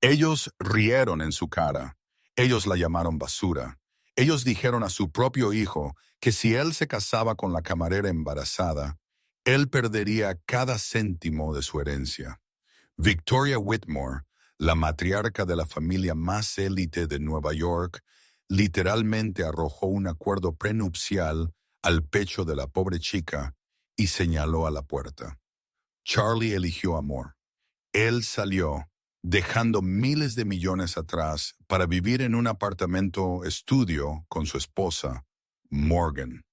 Ellos rieron en su cara. Ellos la llamaron basura. Ellos dijeron a su propio hijo que si él se casaba con la camarera embarazada, él perdería cada céntimo de su herencia. Victoria Whitmore, la matriarca de la familia más élite de Nueva York, literalmente arrojó un acuerdo prenupcial al pecho de la pobre chica y señaló a la puerta. Charlie eligió amor. Él salió, dejando miles de millones atrás para vivir en un apartamento estudio con su esposa, Morgan.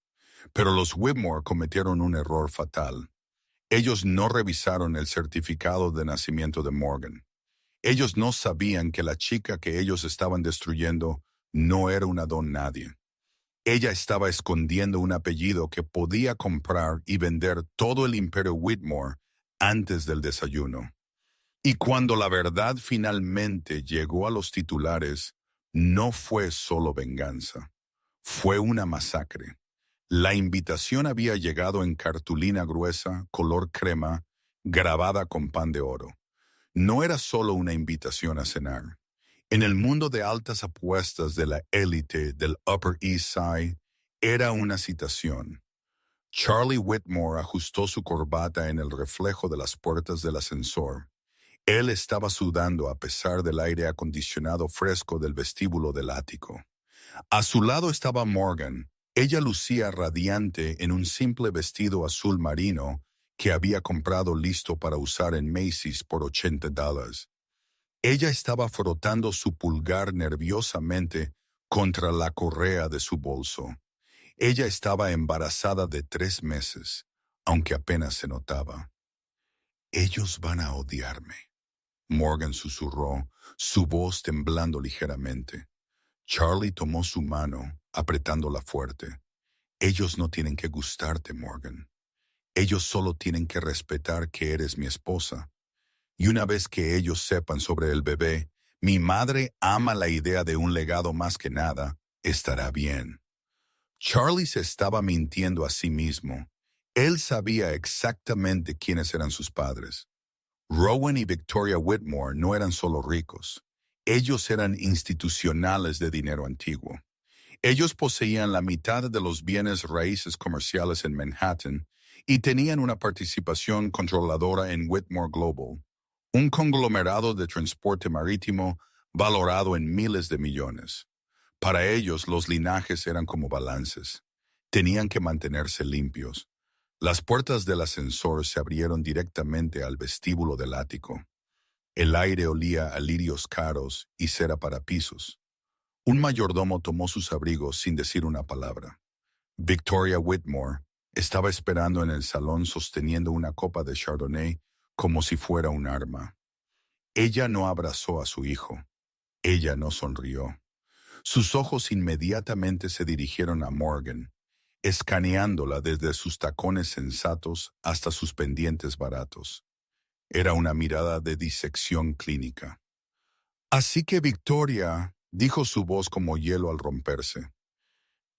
Pero los Whitmore cometieron un error fatal. Ellos no revisaron el certificado de nacimiento de Morgan. Ellos no sabían que la chica que ellos estaban destruyendo no era una don nadie. Ella estaba escondiendo un apellido que podía comprar y vender todo el imperio Whitmore antes del desayuno. Y cuando la verdad finalmente llegó a los titulares, no fue solo venganza, fue una masacre. La invitación había llegado en cartulina gruesa, color crema, grabada con pan de oro. No era solo una invitación a cenar. En el mundo de altas apuestas de la élite del Upper East Side, era una citación. Charlie Whitmore ajustó su corbata en el reflejo de las puertas del ascensor. Él estaba sudando a pesar del aire acondicionado fresco del vestíbulo del ático. A su lado estaba Morgan. Ella lucía radiante en un simple vestido azul marino que había comprado listo para usar en Macy's por $80. Ella estaba frotando su pulgar nerviosamente contra la correa de su bolso. Ella estaba embarazada de 3 meses, aunque apenas se notaba. Ellos van a odiarme, Morgan susurró, su voz temblando ligeramente. Charlie tomó su mano, apretándola fuerte. Ellos no tienen que gustarte, Morgan. Ellos solo tienen que respetar que eres mi esposa. Y una vez que ellos sepan sobre el bebé, mi madre ama la idea de un legado más que nada, estará bien. Charlie se estaba mintiendo a sí mismo. Él sabía exactamente quiénes eran sus padres. Rowan y Victoria Whitmore no eran solo ricos. Ellos eran institucionales de dinero antiguo. Ellos poseían la mitad de los bienes raíces comerciales en Manhattan y tenían una participación controladora en Whitmore Global, un conglomerado de transporte marítimo valorado en miles de millones. Para ellos los linajes eran como balances. Tenían que mantenerse limpios. Las puertas del ascensor se abrieron directamente al vestíbulo del ático. El aire olía a lirios caros y cera para pisos. Un mayordomo tomó sus abrigos sin decir una palabra. Victoria Whitmore estaba esperando en el salón sosteniendo una copa de Chardonnay como si fuera un arma. Ella no abrazó a su hijo. Ella no sonrió. Sus ojos inmediatamente se dirigieron a Morgan, escaneándola desde sus tacones sensatos hasta sus pendientes baratos. Era una mirada de disección clínica. Así que Victoria, dijo su voz como hielo al romperse.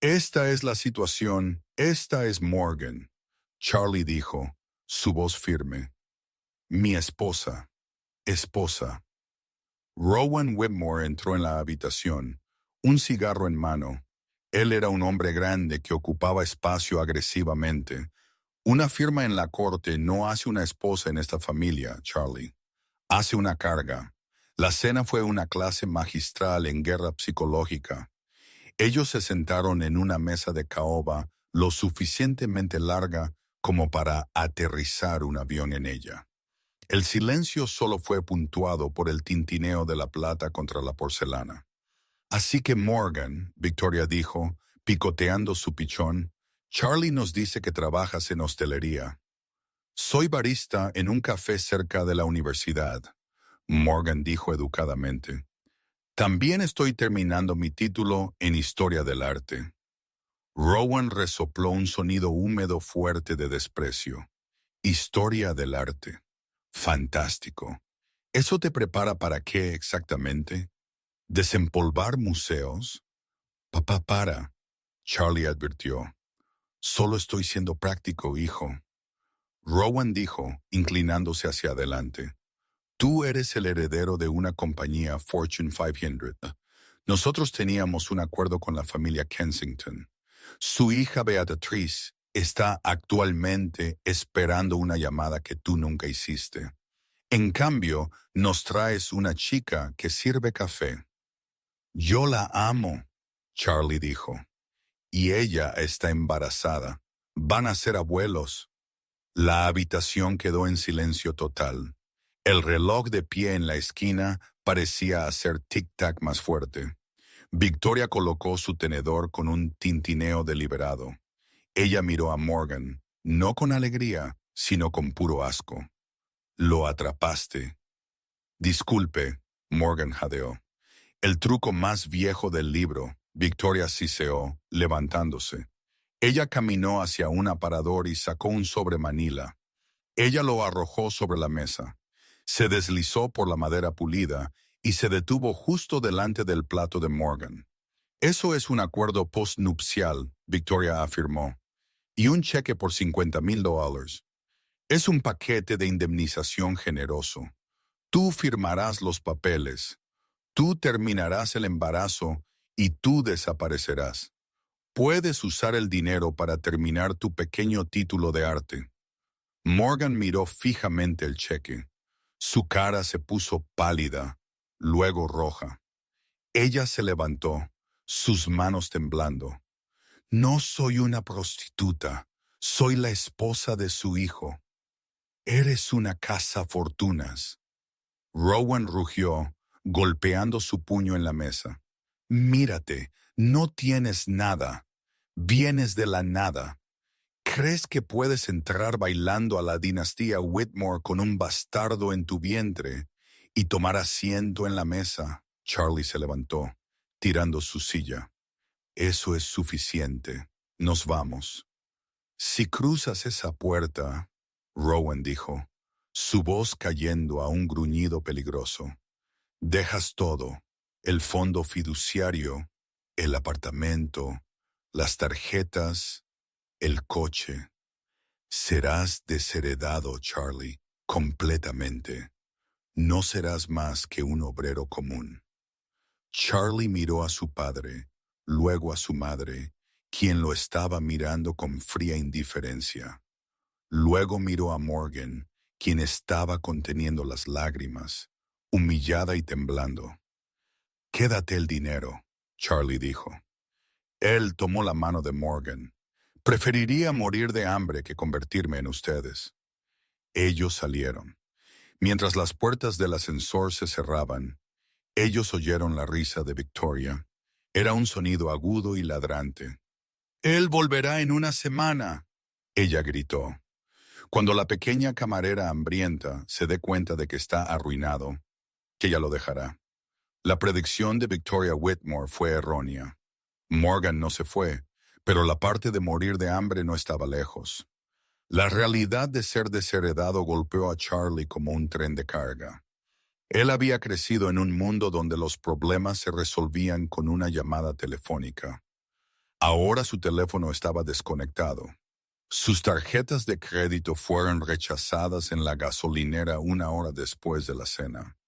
Esta es la situación, esta es Morgan. Charlie dijo, su voz firme. Mi esposa, esposa. Rowan Whitmore entró en la habitación, un cigarro en mano. Él era un hombre grande que ocupaba espacio agresivamente. Una firma en la corte no hace una esposa en esta familia, Charlie. Hace una carga. La cena fue una clase magistral en guerra psicológica. Ellos se sentaron en una mesa de caoba lo suficientemente larga como para aterrizar un avión en ella. El silencio solo fue puntuado por el tintineo de la plata contra la porcelana. Así que Morgan, Victoria dijo, picoteando su pichón, Charlie nos dice que trabajas en hostelería. Soy barista en un café cerca de la universidad, Morgan dijo educadamente. También estoy terminando mi título en Historia del Arte. Rowan resopló un sonido húmedo fuerte de desprecio. Historia del Arte. Fantástico. ¿Eso te prepara para qué exactamente? ¿Desempolvar museos? Papá, para. Charlie advirtió. Solo estoy siendo práctico, hijo. Rowan dijo, inclinándose hacia adelante. Tú eres el heredero de una compañía Fortune 500. Nosotros teníamos un acuerdo con la familia Kensington. Su hija Beatriz está actualmente esperando una llamada que tú nunca hiciste. En cambio, nos traes una chica que sirve café. Yo la amo, Charlie dijo, y ella está embarazada. Van a ser abuelos. La habitación quedó en silencio total. El reloj de pie en la esquina parecía hacer tic-tac más fuerte. Victoria colocó su tenedor con un tintineo deliberado. Ella miró a Morgan, no con alegría, sino con puro asco. Lo atrapaste. Disculpe, Morgan jadeó. El truco más viejo del libro, Victoria siseó, levantándose. Ella caminó hacia un aparador y sacó un sobre Manila. Ella lo arrojó sobre la mesa. Se deslizó por la madera pulida y se detuvo justo delante del plato de Morgan. Eso es un acuerdo postnupcial, Victoria afirmó, y un cheque por $50,000. Es un paquete de indemnización generoso. Tú firmarás los papeles, tú terminarás el embarazo y tú desaparecerás. Puedes usar el dinero para terminar tu pequeño título de arte. Morgan miró fijamente el cheque. Su cara se puso pálida, luego roja. Ella se levantó, sus manos temblando. No soy una prostituta, soy la esposa de su hijo. Eres una cazafortunas. Rowan rugió, golpeando su puño en la mesa. Mírate, no tienes nada. Vienes de la nada. ¿Crees que puedes entrar bailando a la dinastía Whitmore con un bastardo en tu vientre y tomar asiento en la mesa? Charlie se levantó, tirando su silla. Eso es suficiente. Nos vamos. Si cruzas esa puerta, Rowan dijo, su voz cayendo a un gruñido peligroso, dejas todo, el fondo fiduciario, el apartamento, las tarjetas, el coche. Serás desheredado, Charlie, completamente. No serás más que un obrero común. Charlie miró a su padre, luego a su madre, quien lo estaba mirando con fría indiferencia. Luego miró a Morgan, quien estaba conteniendo las lágrimas, humillada y temblando. Quédate el dinero, Charlie dijo. Él tomó la mano de Morgan. Preferiría morir de hambre que convertirme en ustedes. Ellos salieron. Mientras las puertas del ascensor se cerraban, ellos oyeron la risa de Victoria. Era un sonido agudo y ladrante. «Él volverá en una semana», ella gritó. Cuando la pequeña camarera hambrienta se dé cuenta de que está arruinado, que ella lo dejará. La predicción de Victoria Whitmore fue errónea. Morgan no se fue, pero la parte de morir de hambre no estaba lejos. La realidad de ser desheredado golpeó a Charlie como un tren de carga. Él había crecido en un mundo donde los problemas se resolvían con una llamada telefónica. Ahora su teléfono estaba desconectado. Sus tarjetas de crédito fueron rechazadas en la gasolinera una hora después de la cena.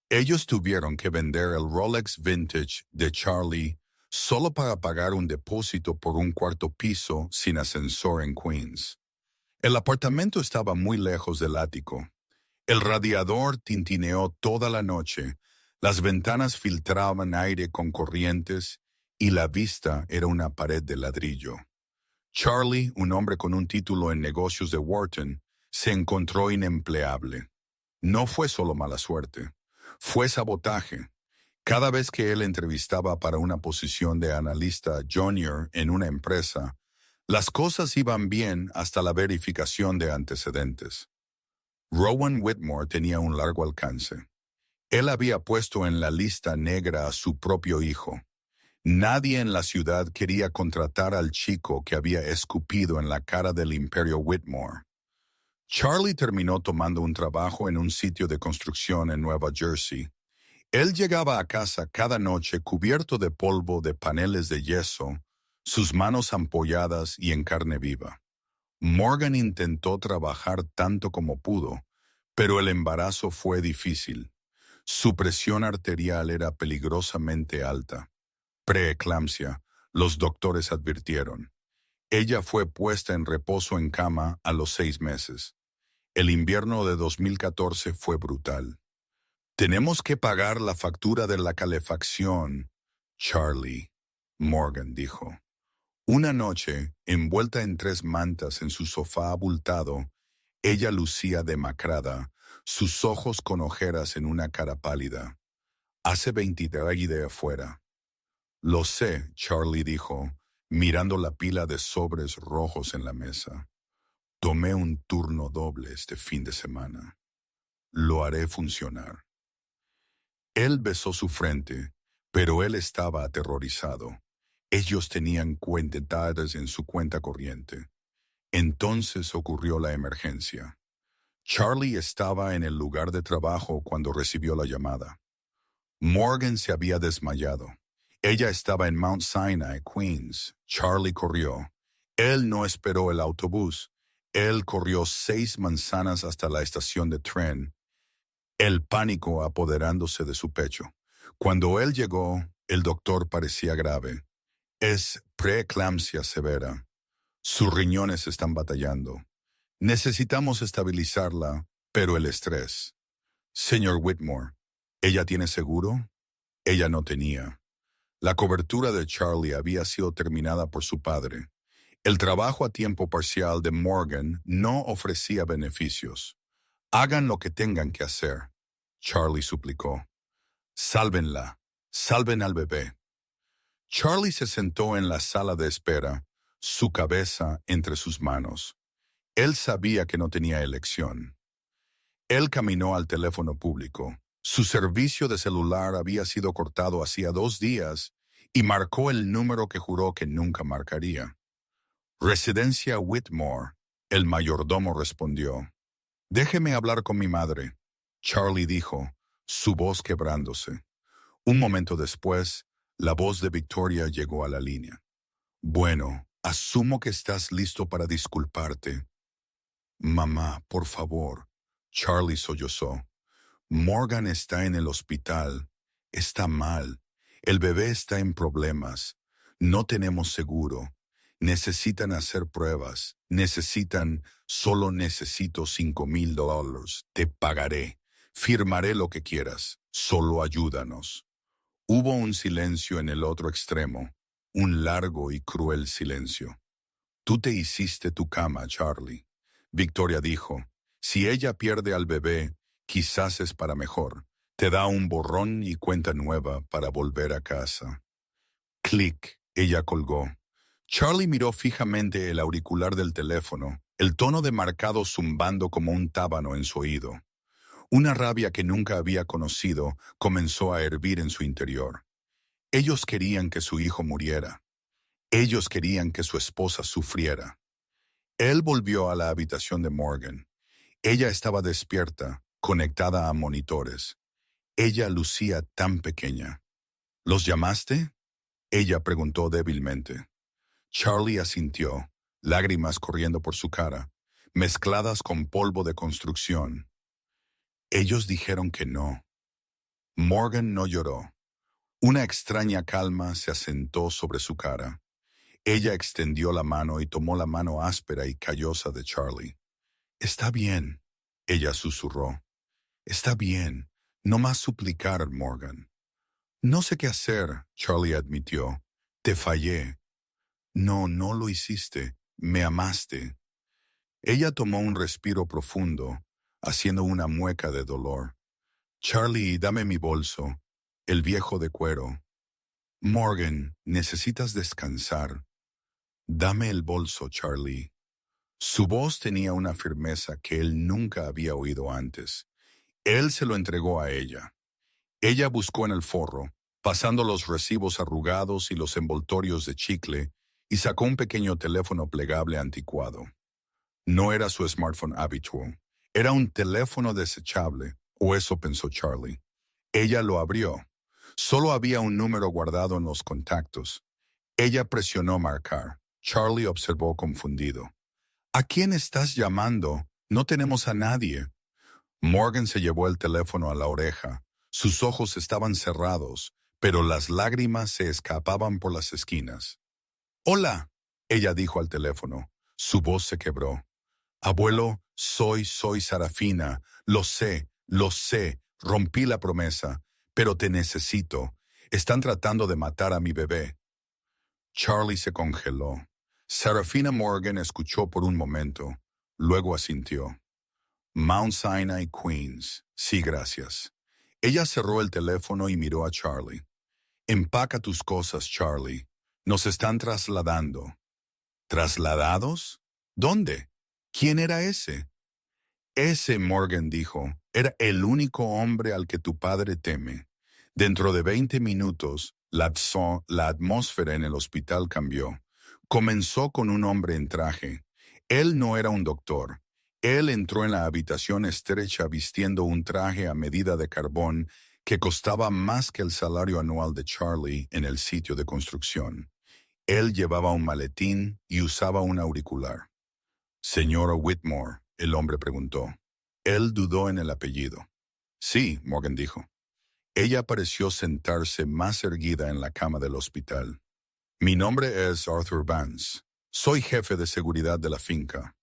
Ellos tuvieron que vender el Rolex Vintage de Charlie solo para pagar un depósito por un cuarto piso sin ascensor en Queens. El apartamento estaba muy lejos del ático. El radiador tintineó toda la noche, las ventanas filtraban aire con corrientes y la vista era una pared de ladrillo. Charlie, un hombre con un título en negocios de Wharton, se encontró inempleable. No fue solo mala suerte, fue sabotaje. Cada vez que él entrevistaba para una posición de analista junior en una empresa, las cosas iban bien hasta la verificación de antecedentes. Rowan Whitmore tenía un largo alcance. Él había puesto en la lista negra a su propio hijo. Nadie en la ciudad quería contratar al chico que había escupido en la cara del imperio Whitmore. Charlie terminó tomando un trabajo en un sitio de construcción en Nueva Jersey. Él llegaba a casa cada noche cubierto de polvo de paneles de yeso, sus manos ampolladas y en carne viva. Morgan intentó trabajar tanto como pudo, Pero el embarazo fue difícil. Su presión arterial era peligrosamente alta. Preeclampsia, los doctores advirtieron. Ella fue puesta en reposo en cama a los 6 meses. El invierno de 2014 fue brutal. Tenemos que pagar la factura de la calefacción, Charlie, Morgan dijo. Una noche, envuelta en 3 mantas en su sofá abultado, ella lucía demacrada, sus ojos con ojeras en una cara pálida. Hace 23 de afuera. Lo sé, Charlie dijo, mirando la pila de sobres rojos en la mesa. Tomé un turno doble este fin de semana. Lo haré funcionar. Él besó su frente, pero él estaba aterrorizado. Ellos tenían cuentadas en su cuenta corriente. Entonces ocurrió la emergencia. Charlie estaba en el lugar de trabajo cuando recibió la llamada. Morgan se había desmayado. Ella estaba en Mount Sinai, Queens. Charlie corrió. Él no esperó el autobús. Él corrió 6 manzanas hasta la estación de tren, el pánico apoderándose de su pecho. Cuando él llegó, el doctor parecía grave. Es preeclampsia severa. Sus riñones están batallando. Necesitamos estabilizarla, pero el estrés. Señor Whitmore, ¿ella tiene seguro? Ella no tenía. La cobertura de Charlie había sido terminada por su padre. El trabajo a tiempo parcial de Morgan no ofrecía beneficios. Hagan lo que tengan que hacer, Charlie suplicó. Sálvenla, salven al bebé. Charlie se sentó en la sala de espera, su cabeza entre sus manos. Él sabía que no tenía elección. Él caminó al teléfono público. Su servicio de celular había sido cortado hacía 2 días y marcó el número que juró que nunca marcaría. Residencia Whitmore, el mayordomo respondió. Déjeme hablar con mi madre, Charlie dijo, su voz quebrándose. Un momento después, la voz de Victoria llegó a la línea. Bueno, asumo que estás listo para disculparte. Mamá, por favor. Charlie sollozó. Morgan está en el hospital. Está mal. El bebé está en problemas. No tenemos seguro. Necesitan hacer pruebas. Solo necesito $5,000. Te pagaré. Firmaré lo que quieras. Solo ayúdanos. Hubo un silencio en el otro extremo. Un largo y cruel silencio. Tú te hiciste tu cama, Charlie. Victoria dijo, si ella pierde al bebé, quizás es para mejor. Te da un borrón y cuenta nueva para volver a casa. Clic, ella colgó. Charlie miró fijamente el auricular del teléfono, el tono de marcado zumbando como un tábano en su oído. Una rabia que nunca había conocido comenzó a hervir en su interior. Ellos querían que su hijo muriera. Ellos querían que su esposa sufriera. Él volvió a la habitación de Morgan. Ella estaba despierta, conectada a monitores. Ella lucía tan pequeña. ¿Los llamaste? Ella preguntó débilmente. Charlie asintió, lágrimas corriendo por su cara, mezcladas con polvo de construcción. Ellos dijeron que no. Morgan no lloró. Una extraña calma se asentó sobre su cara. Ella extendió la mano y tomó la mano áspera y callosa de Charlie. Está bien, ella susurró. Está bien, no más suplicar, Morgan. No sé qué hacer, Charlie admitió. Te fallé. No, no lo hiciste. Me amaste. Ella tomó un respiro profundo, haciendo una mueca de dolor. Charlie, dame mi bolso, el viejo de cuero. Morgan, necesitas descansar. Dame el bolso, Charlie. Su voz tenía una firmeza que él nunca había oído antes. Él se lo entregó a ella. Ella buscó en el forro, pasando los recibos arrugados y los envoltorios de chicle, y sacó un pequeño teléfono plegable anticuado. No era su smartphone habitual. Era un teléfono desechable, o eso pensó Charlie. Ella lo abrió. Solo había un número guardado en los contactos. Ella presionó marcar. Charlie observó confundido. ¿A quién estás llamando? No tenemos a nadie. Morgan se llevó el teléfono a la oreja. Sus ojos estaban cerrados, pero las lágrimas se escapaban por las esquinas. «Hola», ella dijo al teléfono. Su voz se quebró. «Abuelo, soy Sarafina. Lo sé, rompí la promesa, pero te necesito. Están tratando de matar a mi bebé». Charlie se congeló. Sarafina Morgan escuchó por un momento, luego asintió. «Mount Sinai, Queens. Sí, gracias». Ella cerró el teléfono y miró a Charlie. «Empaca tus cosas, Charlie. Nos están trasladando». «¿Trasladados? ¿Dónde? ¿Quién era ese?» «Ese», Morgan dijo, «era el único hombre al que tu padre teme. Dentro de 20 minutos, la atmósfera en el hospital cambió. Comenzó con un hombre en traje. Él no era un doctor. Él entró en la habitación estrecha vistiendo un traje a medida de carbón que costaba más que el salario anual de Charlie en el sitio de construcción. Él llevaba un maletín y usaba un auricular. «Señora Whitmore», el hombre preguntó. Él dudó en el apellido. «Sí», Morgan dijo. Ella pareció sentarse más erguida en la cama del hospital. «Mi nombre es Arthur Vance. Soy jefe de seguridad de la finca.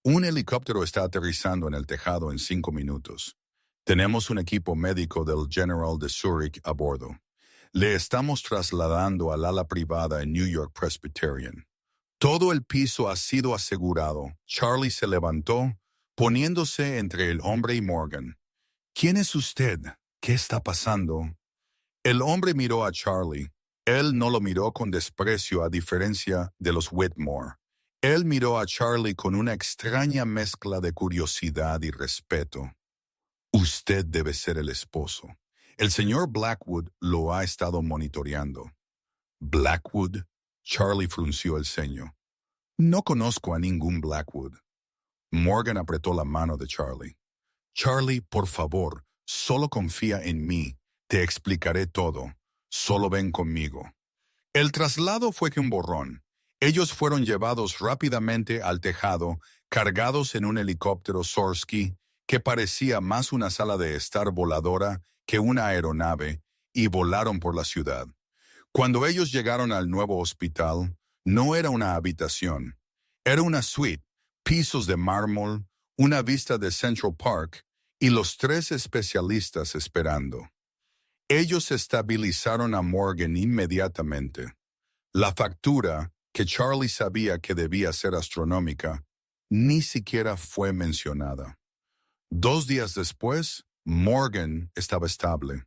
Un helicóptero está aterrizando en el tejado en 5 minutos. Tenemos un equipo médico del General de Zurich a bordo. Le estamos trasladando al ala privada en New York Presbyterian. Todo el piso ha sido asegurado». Charlie se levantó, poniéndose entre el hombre y Morgan. «¿Quién es usted? ¿Qué está pasando?» El hombre miró a Charlie. Él no lo miró con desprecio a diferencia de los Whitmore. Él miró a Charlie con una extraña mezcla de curiosidad y respeto. «Usted debe ser el esposo. El señor Blackwood lo ha estado monitoreando». «¿Blackwood?» Charlie frunció el ceño. «No conozco a ningún Blackwood». Morgan apretó la mano de Charlie. «Charlie, por favor, solo confía en mí. Te explicaré todo. Solo ven conmigo». El traslado fue que un borrón. Ellos fueron llevados rápidamente al tejado, cargados en un helicóptero Sorsky, que parecía más una sala de estar voladora que una aeronave, y volaron por la ciudad. Cuando ellos llegaron al nuevo hospital, no era una habitación. Era una suite, pisos de mármol, una vista de Central Park y los 3 especialistas esperando. Ellos estabilizaron a Morgan inmediatamente. La factura, que Charlie sabía que debía ser astronómica, ni siquiera fue mencionada. 2 días después, Morgan estaba estable.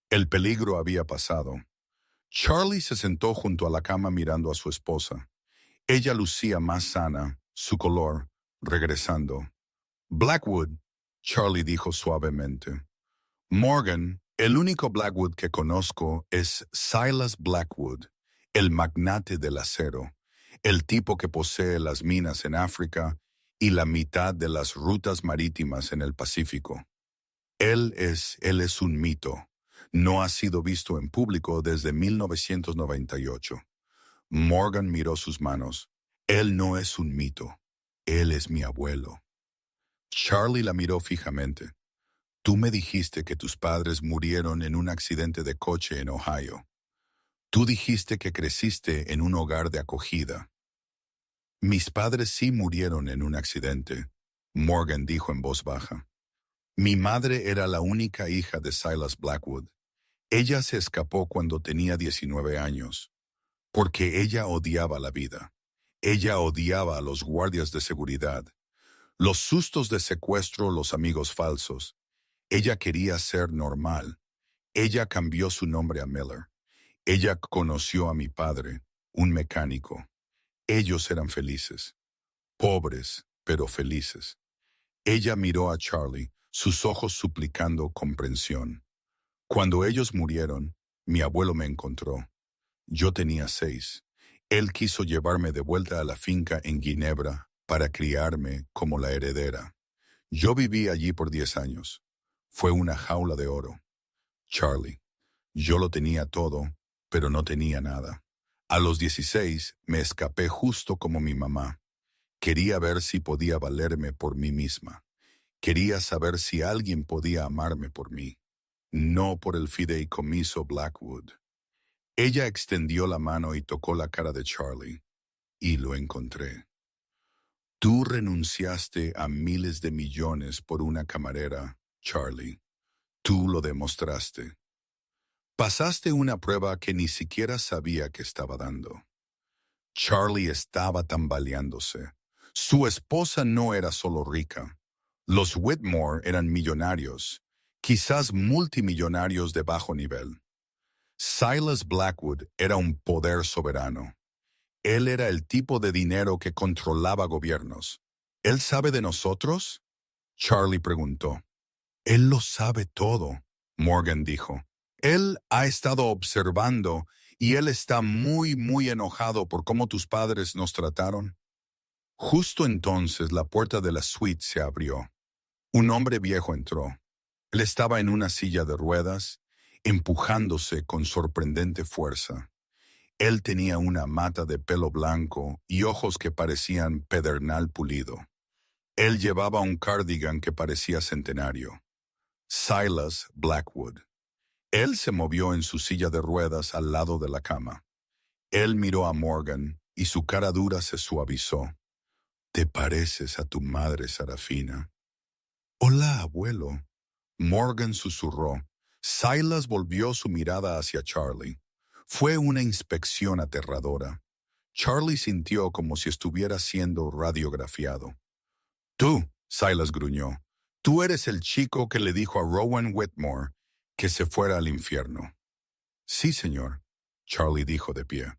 El peligro había pasado. Charlie se sentó junto a la cama mirando a su esposa. Ella lucía más sana, su color, regresando. «Blackwood», Charlie dijo suavemente. «Morgan, el único Blackwood que conozco es Silas Blackwood, el magnate del acero, el tipo que posee las minas en África y la mitad de las rutas marítimas en el Pacífico. Él es un mito. No ha sido visto en público desde 1998. Morgan miró sus manos. «Él no es un mito. Él es mi abuelo». Charlie la miró fijamente. «Tú me dijiste que tus padres murieron en un accidente de coche en Ohio. Tú dijiste que creciste en un hogar de acogida». «Mis padres sí murieron en un accidente», Morgan dijo en voz baja. «Mi madre era la única hija de Silas Blackwood. Ella se escapó cuando tenía 19 años, porque ella odiaba la vida. Ella odiaba a los guardias de seguridad, los sustos de secuestro, los amigos falsos. Ella quería ser normal. Ella cambió su nombre a Miller. Ella conoció a mi padre, un mecánico. Ellos eran felices. Pobres, pero felices». Ella miró a Charlie, sus ojos suplicando comprensión. «Cuando ellos murieron, mi abuelo me encontró. Yo tenía 6. Él quiso llevarme de vuelta a la finca en Ginebra para criarme como la heredera. Yo viví allí por 10 años. Fue una jaula de oro. Charlie, yo lo tenía todo, pero no tenía nada. A los 16 me escapé justo como mi mamá. Quería ver si podía valerme por mí misma. Quería saber si alguien podía amarme por mí, no por el fideicomiso Blackwood. Ella extendió la mano y tocó la cara de Charlie, y lo encontré. Tú renunciaste a miles de millones por una camarera, Charlie. Tú lo demostraste. Pasaste una prueba que ni siquiera sabía que estaba dando. Charlie estaba tambaleándose. Su esposa no era solo rica. Los Whitmore eran millonarios, quizás multimillonarios de bajo nivel. Silas Blackwood era un poder soberano. Él era el tipo de dinero que controlaba gobiernos. ¿Él sabe de nosotros? Charlie preguntó. Él lo sabe todo, Morgan dijo. Él ha estado observando y él está muy enojado por cómo tus padres nos trataron. Justo entonces la puerta de la suite se abrió. Un hombre viejo entró. Él estaba en una silla de ruedas, empujándose con sorprendente fuerza. Él tenía una mata de pelo blanco y ojos que parecían pedernal pulido. Él llevaba un cardigan que parecía centenario. Silas Blackwood. Él se movió en su silla de ruedas al lado de la cama. Él miró a Morgan y su cara dura se suavizó. Te pareces a tu madre, Sarafina. Hola, abuelo. Morgan susurró. Silas volvió su mirada hacia Charlie. Fue una inspección aterradora. Charlie sintió como si estuviera siendo radiografiado. Tú, Silas gruñó, tú eres el chico que le dijo a Rowan Whitmore que se fuera al infierno. Sí, señor, Charlie dijo de pie.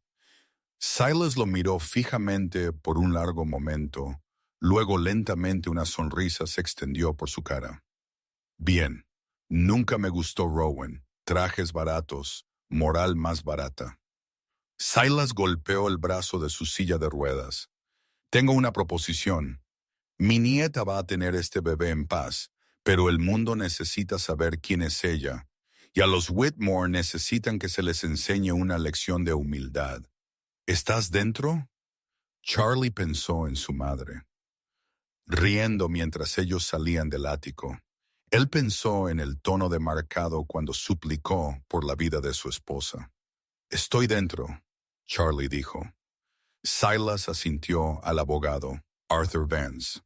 Silas lo miró fijamente por un largo momento, luego lentamente una sonrisa se extendió por su cara. Bien, nunca me gustó Rowan, trajes baratos, moral más barata. Silas golpeó el brazo de su silla de ruedas. Tengo una proposición. Mi nieta va a tener este bebé en paz, pero el mundo necesita saber quién es ella, y a los Whitmore necesitan que se les enseñe una lección de humildad. ¿Estás dentro? Charlie pensó en su madre, riendo mientras ellos salían del ático. Él pensó en el tono demarcado cuando suplicó por la vida de su esposa. Estoy dentro, Charlie dijo. Silas asintió al abogado, Arthur Vance.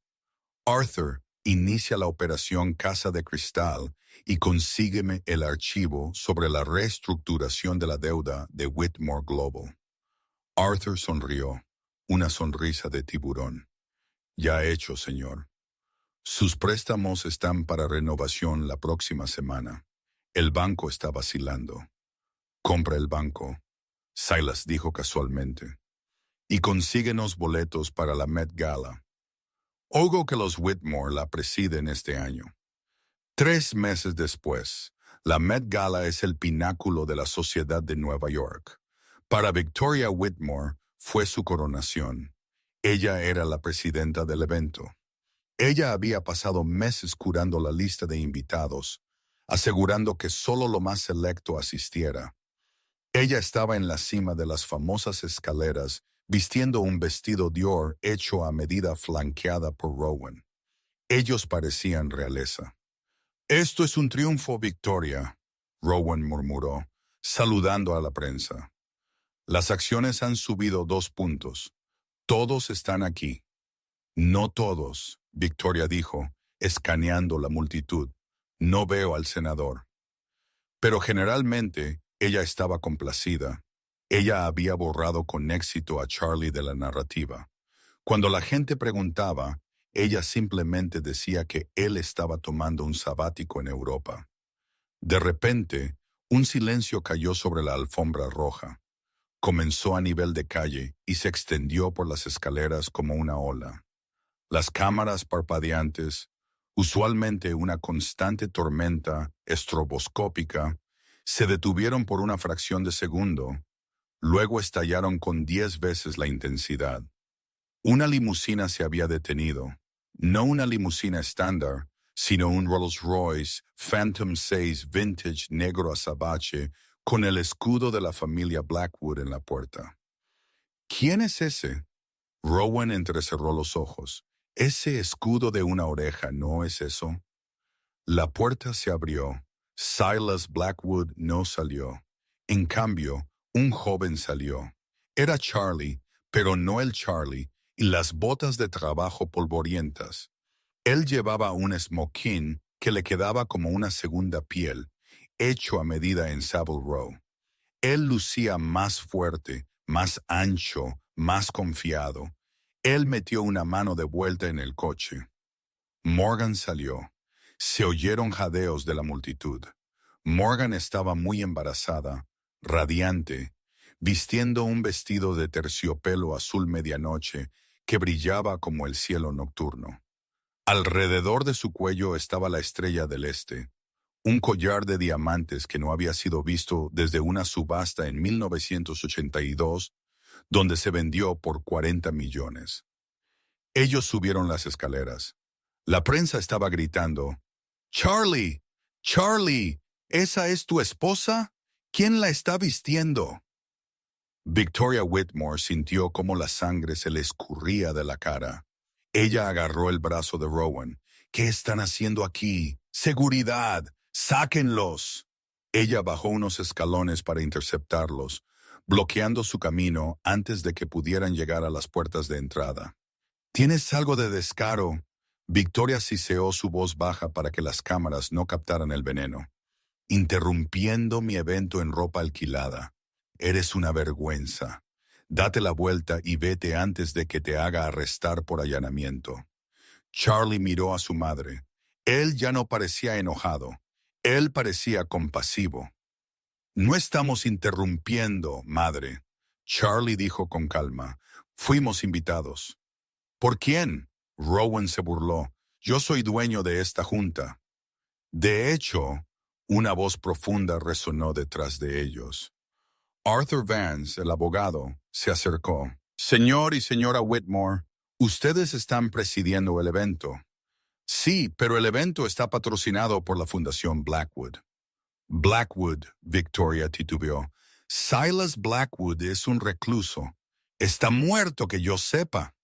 Arthur, inicia la operación Casa de Cristal y consígueme el archivo sobre la reestructuración de la deuda de Whitmore Global. Arthur sonrió, una sonrisa de tiburón. Ya hecho, señor. Sus préstamos están para renovación la próxima semana. El banco está vacilando. Compra el banco, Silas dijo casualmente, y consíguenos boletos para la Met Gala. Oigo que los Whitmore la presiden este año. 3 meses después, la Met Gala es el pináculo de la sociedad de Nueva York. Para Victoria Whitmore fue su coronación. Ella era la presidenta del evento. Ella había pasado meses curando la lista de invitados, asegurando que solo lo más selecto asistiera. Ella estaba en la cima de las famosas escaleras, vistiendo un vestido Dior hecho a medida flanqueada por Rowan. Ellos parecían realeza. Esto es un triunfo, Victoria, Rowan murmuró, saludando a la prensa. Las acciones han subido 2 puntos. Todos están aquí. No todos, Victoria dijo, escaneando la multitud. No veo al senador. Pero generalmente ella estaba complacida. Ella había borrado con éxito a Charlie de la narrativa. Cuando la gente preguntaba, ella simplemente decía que él estaba tomando un sabático en Europa. De repente, un silencio cayó sobre la alfombra roja. Comenzó a nivel de calle y se extendió por las escaleras como una ola. Las cámaras parpadeantes, usualmente una constante tormenta estroboscópica, se detuvieron por una fracción de segundo, luego estallaron con 10 veces la intensidad. Una limusina se había detenido, no una limusina estándar, sino un Rolls-Royce Phantom 6 Vintage negro azabache con el escudo de la familia Blackwood en la puerta. ¿Quién es ese? Rowan entrecerró los ojos. Ese escudo de una oreja, ¿no es eso? La puerta se abrió. Silas Blackwood no salió. En cambio, un joven salió. Era Charlie, pero no el Charlie, y las botas de trabajo polvorientas. Él llevaba un smoking que le quedaba como una segunda piel, hecho a medida en Savile Row. Él lucía más fuerte, más ancho, más confiado. Él metió una mano de vuelta en el coche. Morgan salió. Se oyeron jadeos de la multitud. Morgan estaba muy embarazada, radiante, vistiendo un vestido de terciopelo azul medianoche que brillaba como el cielo nocturno. Alrededor de su cuello estaba la estrella del este, un collar de diamantes que no había sido visto desde una subasta en 1982, donde se vendió por 40 millones. Ellos subieron las escaleras. La prensa estaba gritando, «¡Charlie! ¡Charlie! ¿Esa es tu esposa? ¿Quién la está vistiendo?» Victoria Whitmore sintió cómo la sangre se le escurría de la cara. Ella agarró el brazo de Rowan. «¿Qué están haciendo aquí? ¡Seguridad! ¡Sáquenlos!» Ella bajó unos escalones para interceptarlos, bloqueando su camino antes de que pudieran llegar a las puertas de entrada. «Tienes algo de descaro». Victoria siseó su voz baja para que las cámaras no captaran el veneno. «Interrumpiendo mi evento en ropa alquilada. Eres una vergüenza. Date la vuelta y vete antes de que te haga arrestar por allanamiento». Charlie miró a su madre. Él ya no parecía enojado. Él parecía compasivo. «No estamos interrumpiendo, madre», Charlie dijo con calma. «Fuimos invitados». «¿Por quién?», Rowan se burló. «Yo soy dueño de esta junta». De hecho, una voz profunda resonó detrás de ellos. Arthur Vance, el abogado, se acercó. «Señor y señora Whitmore, ustedes están presidiendo el evento». «Sí, pero el evento está patrocinado por la Fundación Blackwood». «Blackwood», Victoria titubeó. «Silas Blackwood es un recluso. Está muerto que yo sepa».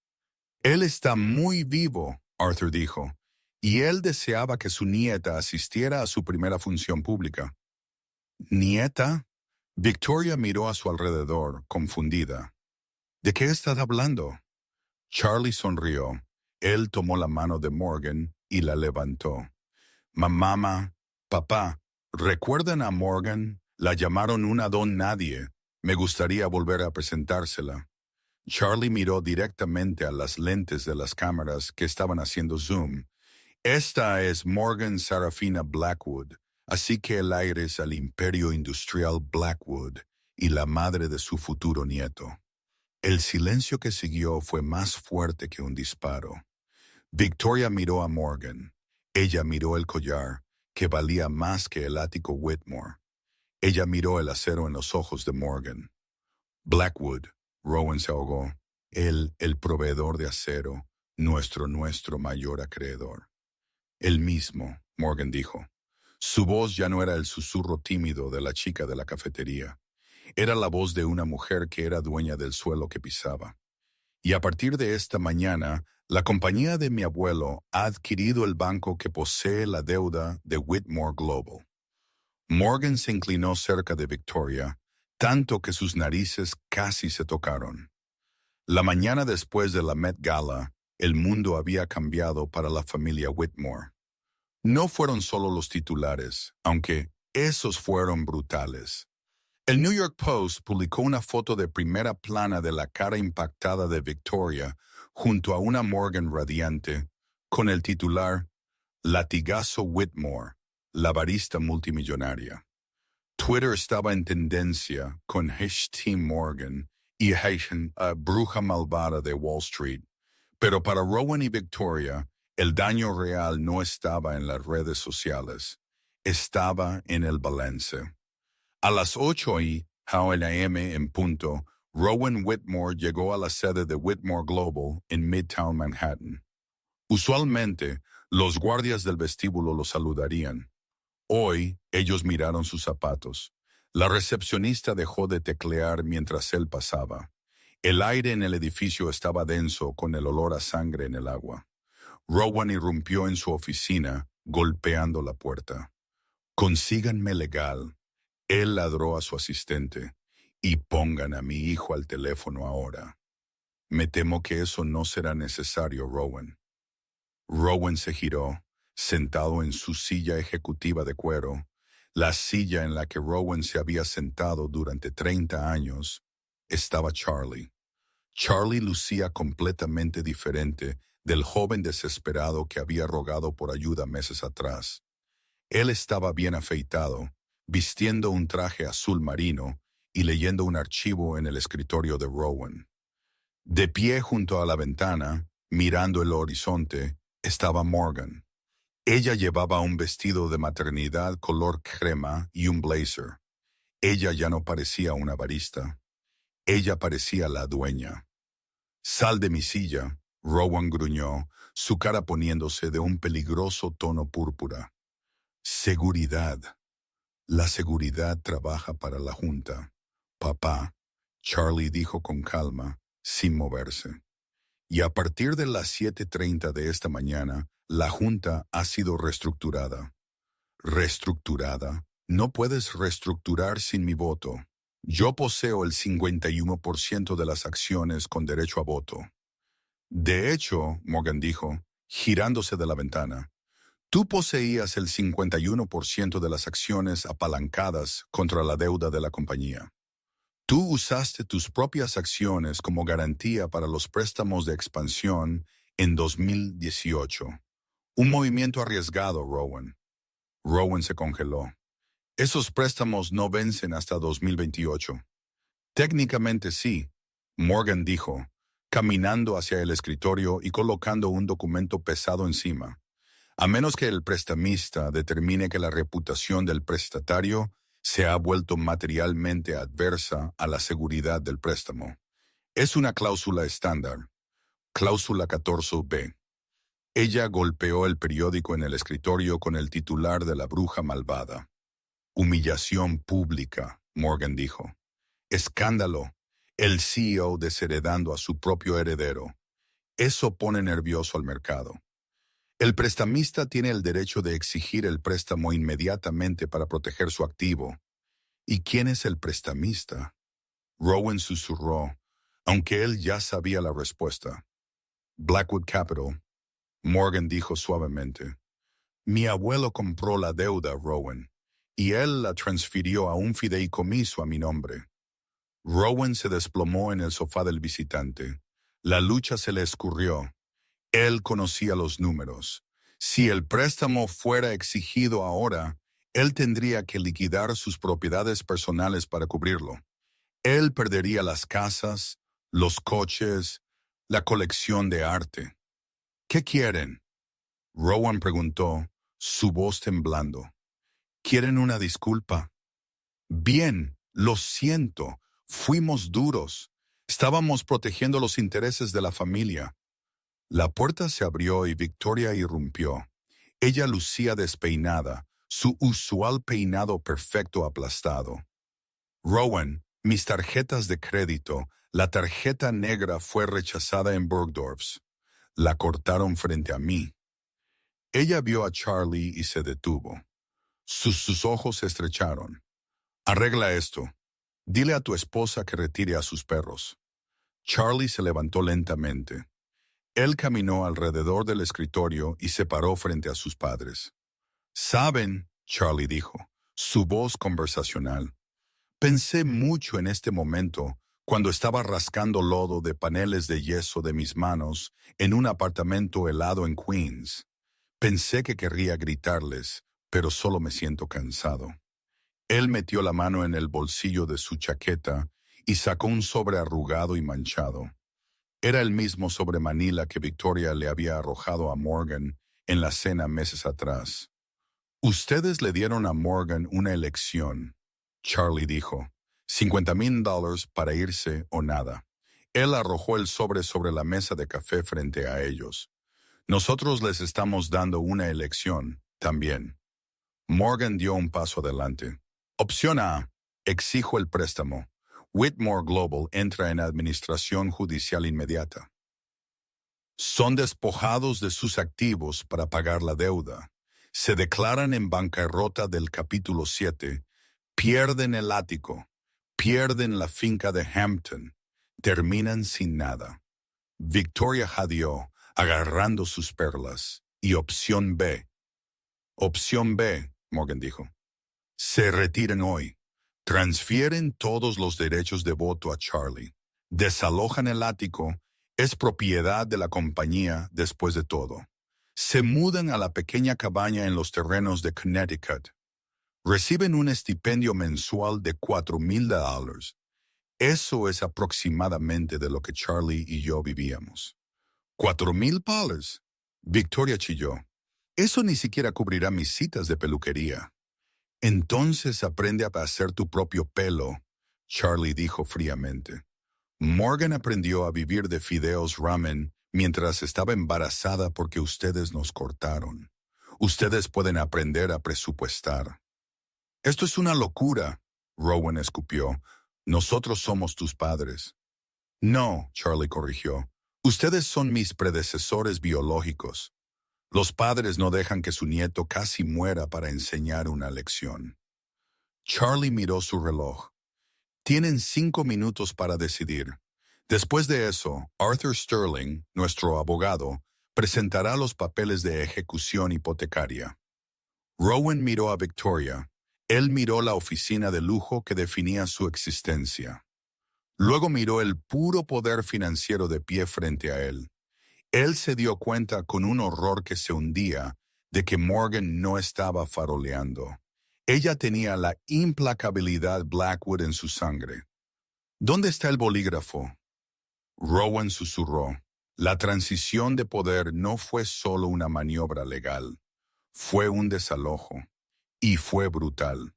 «Él está muy vivo», Arthur dijo, y él deseaba que su nieta asistiera a su primera función pública. «¿Nieta?» Victoria miró a su alrededor, confundida. «¿De qué estás hablando?» Charlie sonrió. Él tomó la mano de Morgan y la levantó. «Mamá, papá, ¿recuerdan a Morgan? La llamaron una don nadie. Me gustaría volver a presentársela». Charlie miró directamente a las lentes de las cámaras que estaban haciendo zoom. «Esta es Morgan Sarafina Blackwood, así que el aire es al imperio industrial Blackwood y la madre de su futuro nieto». El silencio que siguió fue más fuerte que un disparo. Victoria miró a Morgan. Ella miró el collar, que valía más que el ático Whitmore. Ella miró el acero en los ojos de Morgan. «Blackwood», Rowan se ahogó. El proveedor de acero, nuestro mayor acreedor». «El mismo», Morgan dijo. Su voz ya no era el susurro tímido de la chica de la cafetería. Era la voz de una mujer que era dueña del suelo que pisaba. «Y a partir de esta mañana, la compañía de mi abuelo ha adquirido el banco que posee la deuda de Whitmore Global». Morgan se inclinó cerca de Victoria, tanto que sus narices casi se tocaron. La mañana después de la Met Gala, el mundo había cambiado para la familia Whitmore. No fueron solo los titulares, aunque esos fueron brutales. El New York Post publicó una foto de primera plana de la cara impactada de Victoria junto a una Morgan radiante, con el titular «Latigazo Whitmore, la barista multimillonaria». Twitter estaba en tendencia con #Team Morgan y #Bruja Malvada de Wall Street, pero para Rowan y Victoria, el daño real no estaba en las redes sociales, estaba en el balance. A las 8:00 a.m. en punto, Rowan Whitmore llegó a la sede de Whitmore Global en Midtown Manhattan. Usualmente, los guardias del vestíbulo lo saludarían. Hoy, ellos miraron sus zapatos. La recepcionista dejó de teclear mientras él pasaba. El aire en el edificio estaba denso con el olor a sangre en el agua. Rowan irrumpió en su oficina, golpeando la puerta. «Consíganme legal», él ladró a su asistente, «y pongan a mi hijo al teléfono ahora». «Me temo que eso no será necesario, Rowan». Rowan se giró, sentado en su silla ejecutiva de cuero, la silla en la que Rowan se había sentado durante 30 años. Estaba Charlie. Charlie lucía completamente diferente del joven desesperado que había rogado por ayuda meses atrás. Él estaba bien afeitado, vistiendo un traje azul marino y leyendo un archivo en el escritorio de Rowan. De pie junto a la ventana, mirando el horizonte, estaba Morgan. Ella llevaba un vestido de maternidad color crema y un blazer. Ella ya no parecía una barista. Ella parecía la dueña. «Sal de mi silla», Rowan gruñó, su cara poniéndose de un peligroso tono púrpura. «Seguridad. La seguridad trabaja para la Junta. Papá», Charlie dijo con calma, sin moverse. «Y a partir de las 7:30 de esta mañana, la Junta ha sido reestructurada». «¿Reestructurada? No puedes reestructurar sin mi voto. Yo poseo el 51% de las acciones con derecho a voto». «De hecho», Morgan dijo, girándose de la ventana, «tú poseías el 51% de las acciones apalancadas contra la deuda de la compañía. Tú usaste tus propias acciones como garantía para los préstamos de expansión en 2018. Un movimiento arriesgado, Rowan». Rowan se congeló. «Esos préstamos no vencen hasta 2028. «Técnicamente sí», Morgan dijo, caminando hacia el escritorio y colocando un documento pesado encima. «A menos que el prestamista determine que la reputación del prestatario se ha vuelto materialmente adversa a la seguridad del préstamo. Es una cláusula estándar. Cláusula 14b». Ella golpeó el periódico en el escritorio con el titular de la bruja malvada. «Humillación pública», Morgan dijo. «Escándalo. El CEO desheredando a su propio heredero. Eso pone nervioso al mercado. El prestamista tiene el derecho de exigir el préstamo inmediatamente para proteger su activo». «¿Y quién es el prestamista?», Rowan susurró, aunque él ya sabía la respuesta. «Blackwood Capital», Morgan dijo suavemente. «Mi abuelo compró la deuda, Rowan, y él la transfirió a un fideicomiso a mi nombre». Rowan se desplomó en el sofá del visitante. La lucha se le escurrió. Él conocía los números. Si el préstamo fuera exigido ahora, él tendría que liquidar sus propiedades personales para cubrirlo. Él perdería las casas, los coches, la colección de arte. «¿Qué quieren?», Rowan preguntó, su voz temblando. «¿Quieren una disculpa?». «Bien, lo siento. Fuimos duros. Estábamos protegiendo los intereses de la familia». La puerta se abrió y Victoria irrumpió. Ella lucía despeinada, su usual peinado perfecto aplastado. «Rowan, mis tarjetas de crédito, la tarjeta negra fue rechazada en Bergdorf's. La cortaron frente a mí». Ella vio a Charlie y se detuvo. Sus ojos se estrecharon. «Arregla esto. Dile a tu esposa que retire a sus perros». Charlie se levantó lentamente. Él caminó alrededor del escritorio y se paró frente a sus padres. «Saben», Charlie dijo, su voz conversacional, «pensé mucho en este momento cuando estaba rascando lodo de paneles de yeso de mis manos en un apartamento helado en Queens. Pensé que querría gritarles, pero solo me siento cansado». Él metió la mano en el bolsillo de su chaqueta y sacó un sobre arrugado y manchado. Era el mismo sobre Manila que Victoria le había arrojado a Morgan en la cena meses atrás. «Ustedes le dieron a Morgan una elección», Charlie dijo. $50,000 para irse o nada. Él arrojó el sobre la mesa de café frente a ellos. «Nosotros les estamos dando una elección, también». Morgan dio un paso adelante. «Opción A. Exijo el préstamo. Whitmore Global entra en administración judicial inmediata». Son despojados de sus activos para pagar la deuda. Se declaran en bancarrota del capítulo 7, pierden el ático, pierden la finca de Hampton, terminan sin nada. Victoria jadeó, agarrando sus perlas. Y opción B. Opción B, Morgan dijo. Se retiran hoy. Transfieren todos los derechos de voto a Charlie. Desalojan el ático. Es propiedad de la compañía después de todo. Se mudan a la pequeña cabaña en los terrenos de Connecticut. Reciben un estipendio mensual de $4,000. Eso es aproximadamente de lo que Charlie y yo vivíamos. $4,000. Victoria chilló. Eso ni siquiera cubrirá mis citas de peluquería. Entonces aprende a hacer tu propio pelo, Charlie dijo fríamente. Morgan aprendió a vivir de fideos ramen mientras estaba embarazada porque ustedes nos cortaron. Ustedes pueden aprender a presupuestar. Esto es una locura, Rowan escupió. Nosotros somos tus padres. No, Charlie corrigió. Ustedes son mis predecesores biológicos. Los padres no dejan que su nieto casi muera para enseñar una lección. Charlie miró su reloj. Tienen 5 minutos para decidir. Después de eso, Arthur Sterling, nuestro abogado, presentará los papeles de ejecución hipotecaria. Rowan miró a Victoria. Él miró la oficina de lujo que definía su existencia. Luego miró el puro poder financiero de pie frente a él. Él se dio cuenta con un horror que se hundía de que Morgan no estaba faroleando. Ella tenía la implacabilidad Blackwood en su sangre. ¿Dónde está el bolígrafo? Rowan susurró. La transición de poder no fue solo una maniobra legal. Fue un desalojo. Y fue brutal.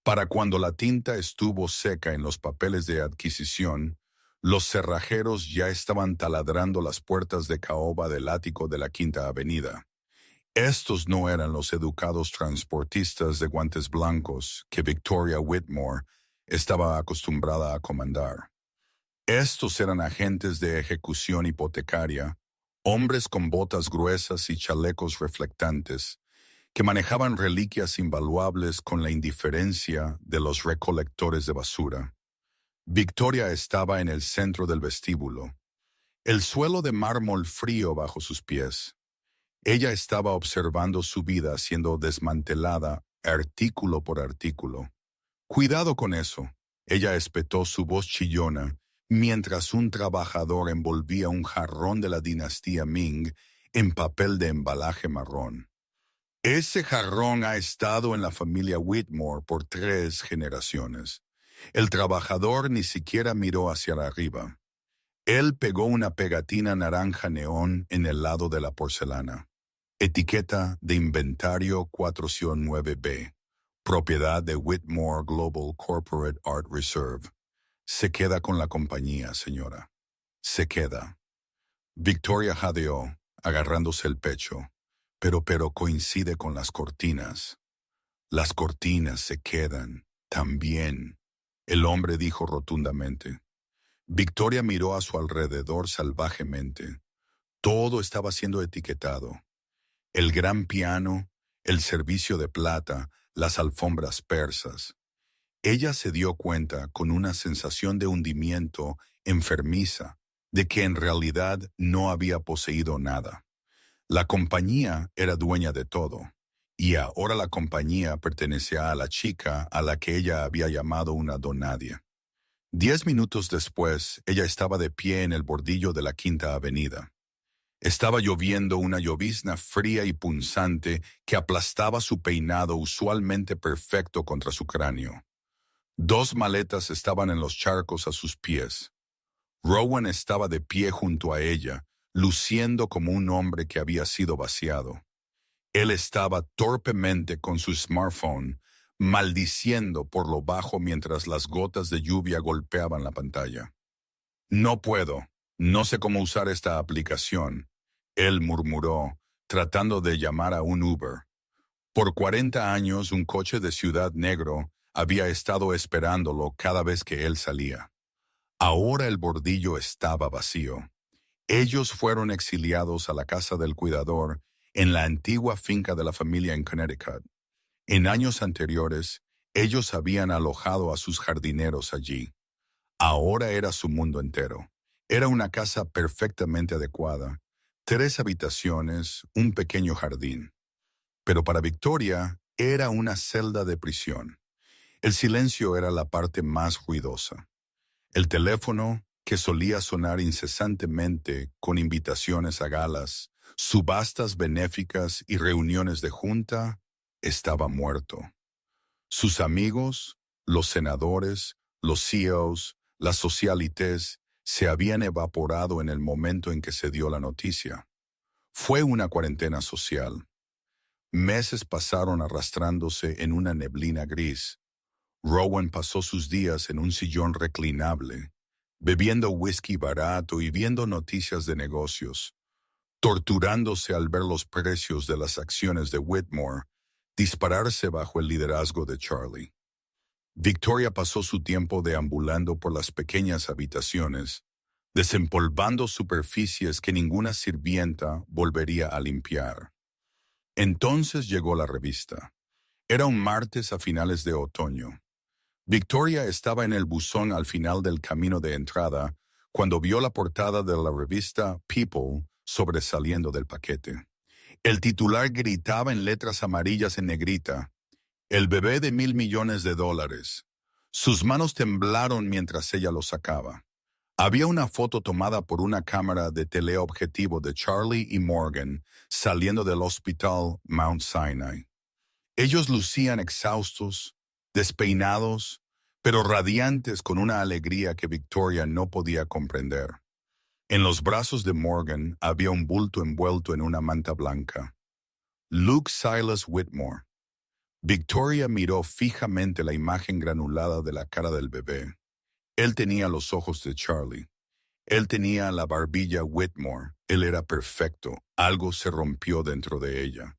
Para cuando la tinta estuvo seca en los papeles de adquisición, los cerrajeros ya estaban taladrando las puertas de caoba del ático de la Quinta Avenida. Estos no eran los educados transportistas de guantes blancos que Victoria Whitmore estaba acostumbrada a comandar. Estos eran agentes de ejecución hipotecaria, hombres con botas gruesas y chalecos reflectantes, que manejaban reliquias invaluables con la indiferencia de los recolectores de basura. Victoria estaba en el centro del vestíbulo, el suelo de mármol frío bajo sus pies. Ella estaba observando su vida siendo desmantelada artículo por artículo. Cuidado con eso, ella espetó su voz chillona mientras un trabajador envolvía un jarrón de la dinastía Ming en papel de embalaje marrón. Ese jarrón ha estado en la familia Whitmore por 3 generaciones. El trabajador ni siquiera miró hacia arriba. Él pegó una pegatina naranja neón en el lado de la porcelana. Etiqueta de inventario 409B. Propiedad de Whitmore Global Corporate Art Reserve. Se queda con la compañía, señora. Se queda. Victoria jadeó, agarrándose el pecho. Pero coincide con las cortinas. Las cortinas se quedan, también, el hombre dijo rotundamente. Victoria miró a su alrededor salvajemente. Todo estaba siendo etiquetado. El gran piano, el servicio de plata, las alfombras persas. Ella se dio cuenta con una sensación de hundimiento enfermiza de que en realidad no había poseído nada. La compañía era dueña de todo, y ahora la compañía pertenecía a la chica a la que ella había llamado una donadie. 10 minutos después, ella estaba de pie en el bordillo de la Quinta Avenida. Estaba lloviendo una llovizna fría y punzante que aplastaba su peinado usualmente perfecto contra su cráneo. 2 maletas estaban en los charcos a sus pies. Rowan estaba de pie junto a ella, luciendo como un hombre que había sido vaciado. Él estaba torpemente con su smartphone, maldiciendo por lo bajo mientras las gotas de lluvia golpeaban la pantalla. No puedo, no sé cómo usar esta aplicación, él murmuró, tratando de llamar a un Uber. Por 40 años un coche de ciudad negro había estado esperándolo cada vez que él salía. Ahora el bordillo estaba vacío. Ellos fueron exiliados a la casa del cuidador en la antigua finca de la familia en Connecticut. En años anteriores, ellos habían alojado a sus jardineros allí. Ahora era su mundo entero. Era una casa perfectamente adecuada, 3 habitaciones, un pequeño jardín. Pero para Victoria era una celda de prisión. El silencio era la parte más ruidosa. El teléfono, que solía sonar incesantemente con invitaciones a galas, subastas benéficas y reuniones de junta, estaba muerto. Sus amigos, los senadores, los CEOs, las socialites, se habían evaporado en el momento en que se dio la noticia. Fue una cuarentena social. Meses pasaron arrastrándose en una neblina gris. Rowan pasó sus días en un sillón reclinable, bebiendo whisky barato y viendo noticias de negocios, torturándose al ver los precios de las acciones de Whitmore dispararse bajo el liderazgo de Charlie. Victoria pasó su tiempo deambulando por las pequeñas habitaciones, desempolvando superficies que ninguna sirvienta volvería a limpiar. Entonces llegó la revista. Era un martes a finales de otoño. Victoria estaba en el buzón al final del camino de entrada cuando vio la portada de la revista People sobresaliendo del paquete. El titular gritaba en letras amarillas en negrita: "El bebé de $1.000 millones". Sus manos temblaron mientras ella lo sacaba. Había una foto tomada por una cámara de teleobjetivo de Charlie y Morgan saliendo del hospital Mount Sinai. Ellos lucían exhaustos, despeinados, pero radiantes con una alegría que Victoria no podía comprender. En los brazos de Morgan había un bulto envuelto en una manta blanca. Luke Silas Whitmore. Victoria miró fijamente la imagen granulada de la cara del bebé. Él tenía los ojos de Charlie. Él tenía la barbilla Whitmore. Él era perfecto. Algo se rompió dentro de ella.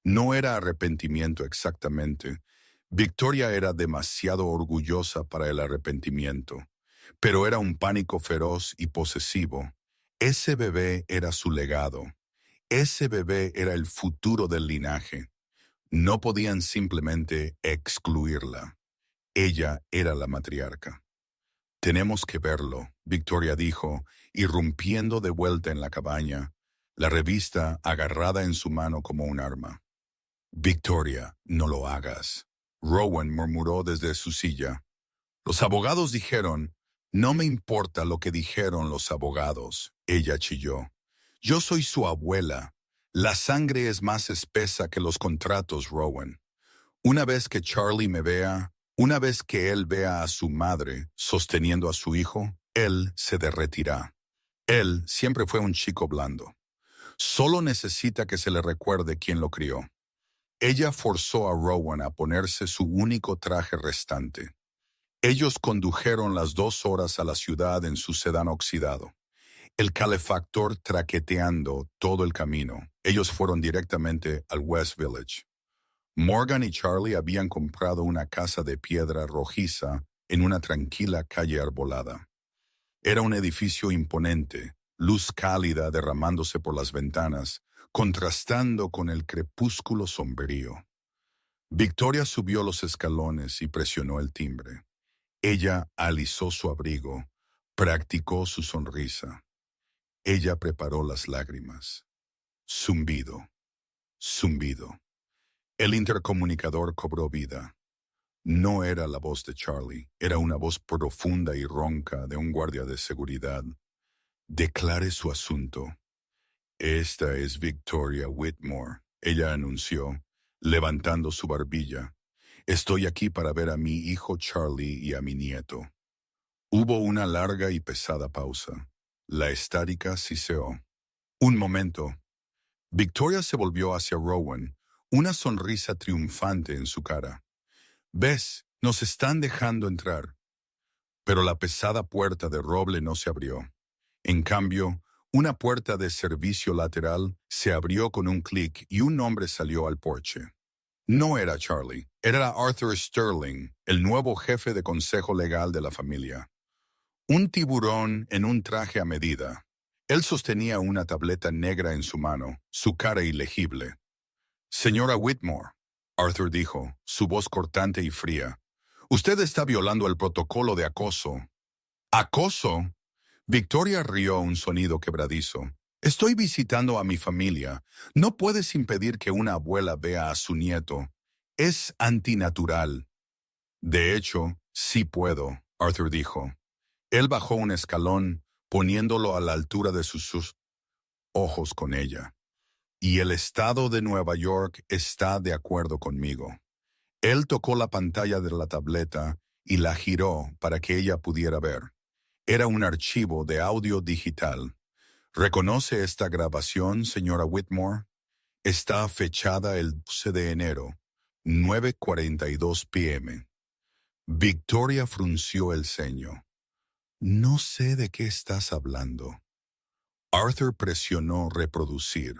No era arrepentimiento exactamente. Victoria era demasiado orgullosa para el arrepentimiento, pero era un pánico feroz y posesivo. Ese bebé era su legado. Ese bebé era el futuro del linaje. No podían simplemente excluirla. Ella era la matriarca. Tenemos que verlo, Victoria dijo, irrumpiendo de vuelta en la cabaña, la revista agarrada en su mano como un arma. Victoria, no lo hagas. Rowan murmuró desde su silla. Los abogados dijeron. No me importa lo que dijeron los abogados, ella chilló. Yo soy su abuela. La sangre es más espesa que los contratos, Rowan. Una vez que Charlie me vea, una vez que él vea a su madre sosteniendo a su hijo, él se derretirá. Él siempre fue un chico blando. Solo necesita que se le recuerde quién lo crió. Ella forzó a Rowan a ponerse su único traje restante. Ellos condujeron las 2 horas a la ciudad en su sedán oxidado, el calefactor traqueteando todo el camino. Ellos fueron directamente al West Village. Morgan y Charlie habían comprado una casa de piedra rojiza en una tranquila calle arbolada. Era un edificio imponente, luz cálida derramándose por las ventanas, contrastando con el crepúsculo sombrío. Victoria subió los escalones y presionó el timbre. Ella alisó su abrigo, practicó su sonrisa. Ella preparó las lágrimas. Zumbido, zumbido. El intercomunicador cobró vida. No era la voz de Charlie, era una voz profunda y ronca de un guardia de seguridad. Declare su asunto. Esta es Victoria Whitmore, ella anunció, levantando su barbilla. Estoy aquí para ver a mi hijo Charlie y a mi nieto. Hubo una larga y pesada pausa. La estática siseó. Un momento. Victoria se volvió hacia Rowan, una sonrisa triunfante en su cara. «¿Ves? Nos están dejando entrar». Pero la pesada puerta de roble no se abrió. En cambio, una puerta de servicio lateral se abrió con un clic y un hombre salió al porche. No era Charlie, era Arthur Sterling, el nuevo jefe de consejo legal de la familia. Un tiburón en un traje a medida. Él sostenía una tableta negra en su mano, su cara ilegible. Señora Whitmore, Arthur dijo, su voz cortante y fría, usted está violando el protocolo de acoso. ¿Acoso? Victoria rió un sonido quebradizo. Estoy visitando a mi familia. No puedes impedir que una abuela vea a su nieto. Es antinatural. De hecho, sí puedo, Arthur dijo. Él bajó un escalón, poniéndolo a la altura de sus ojos con ella. Y el estado de Nueva York está de acuerdo conmigo. Él tocó la pantalla de la tableta y la giró para que ella pudiera ver. Era un archivo de audio digital. ¿Reconoce esta grabación, señora Whitmore? Está fechada el 12 de enero, 9:42 p.m. Victoria frunció el ceño. No sé de qué estás hablando. Arthur presionó reproducir.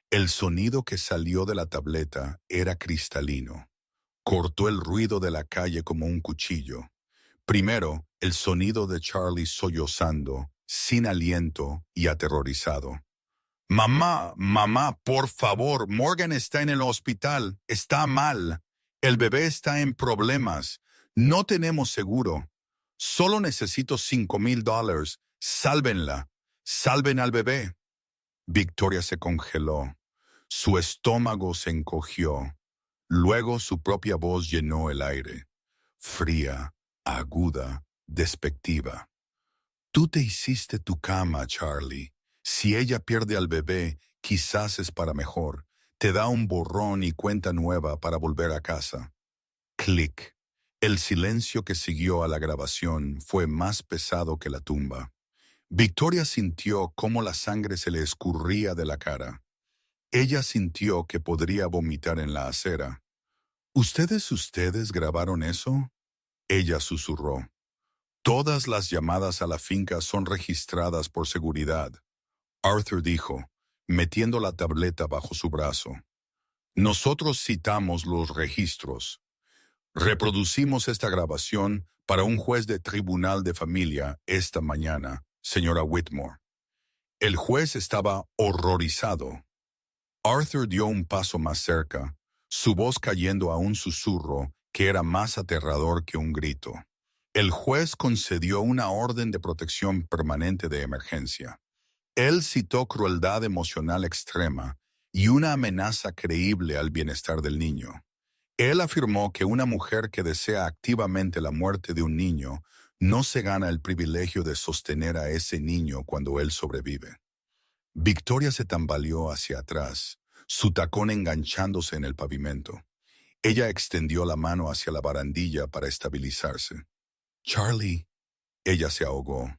El sonido que salió de la tableta era cristalino. Cortó el ruido de la calle como un cuchillo. Primero, el sonido de Charlie sollozando, sin aliento y aterrorizado. Mamá, mamá, por favor, Morgan está en el hospital. Está mal. El bebé está en problemas. No tenemos seguro. Solo necesito $5,000. Sálvenla. Salven al bebé. Victoria se congeló. Su estómago se encogió. Luego su propia voz llenó el aire. Fría, aguda, despectiva. Tú te hiciste tu cama, Charlie. Si ella pierde al bebé, quizás es para mejor. Te da un borrón y cuenta nueva para volver a casa. Clic. El silencio que siguió a la grabación fue más pesado que la tumba. Victoria sintió cómo la sangre se le escurría de la cara. Ella sintió que podría vomitar en la acera. ¿Ustedes grabaron eso? Ella susurró. Todas las llamadas a la finca son registradas por seguridad. Arthur dijo, metiendo la tableta bajo su brazo. Nosotros citamos los registros. Reproducimos esta grabación para un juez de tribunal de familia esta mañana, señora Whitmore. El juez estaba horrorizado. Arthur dio un paso más cerca, su voz cayendo a un susurro que era más aterrador que un grito. El juez concedió una orden de protección permanente de emergencia. Él citó crueldad emocional extrema y una amenaza creíble al bienestar del niño. Él afirmó que una mujer que desea activamente la muerte de un niño no se gana el privilegio de sostener a ese niño cuando él sobrevive. Victoria se tambaleó hacia atrás, su tacón enganchándose en el pavimento. Ella extendió la mano hacia la barandilla para estabilizarse. Charlie, ella se ahogó.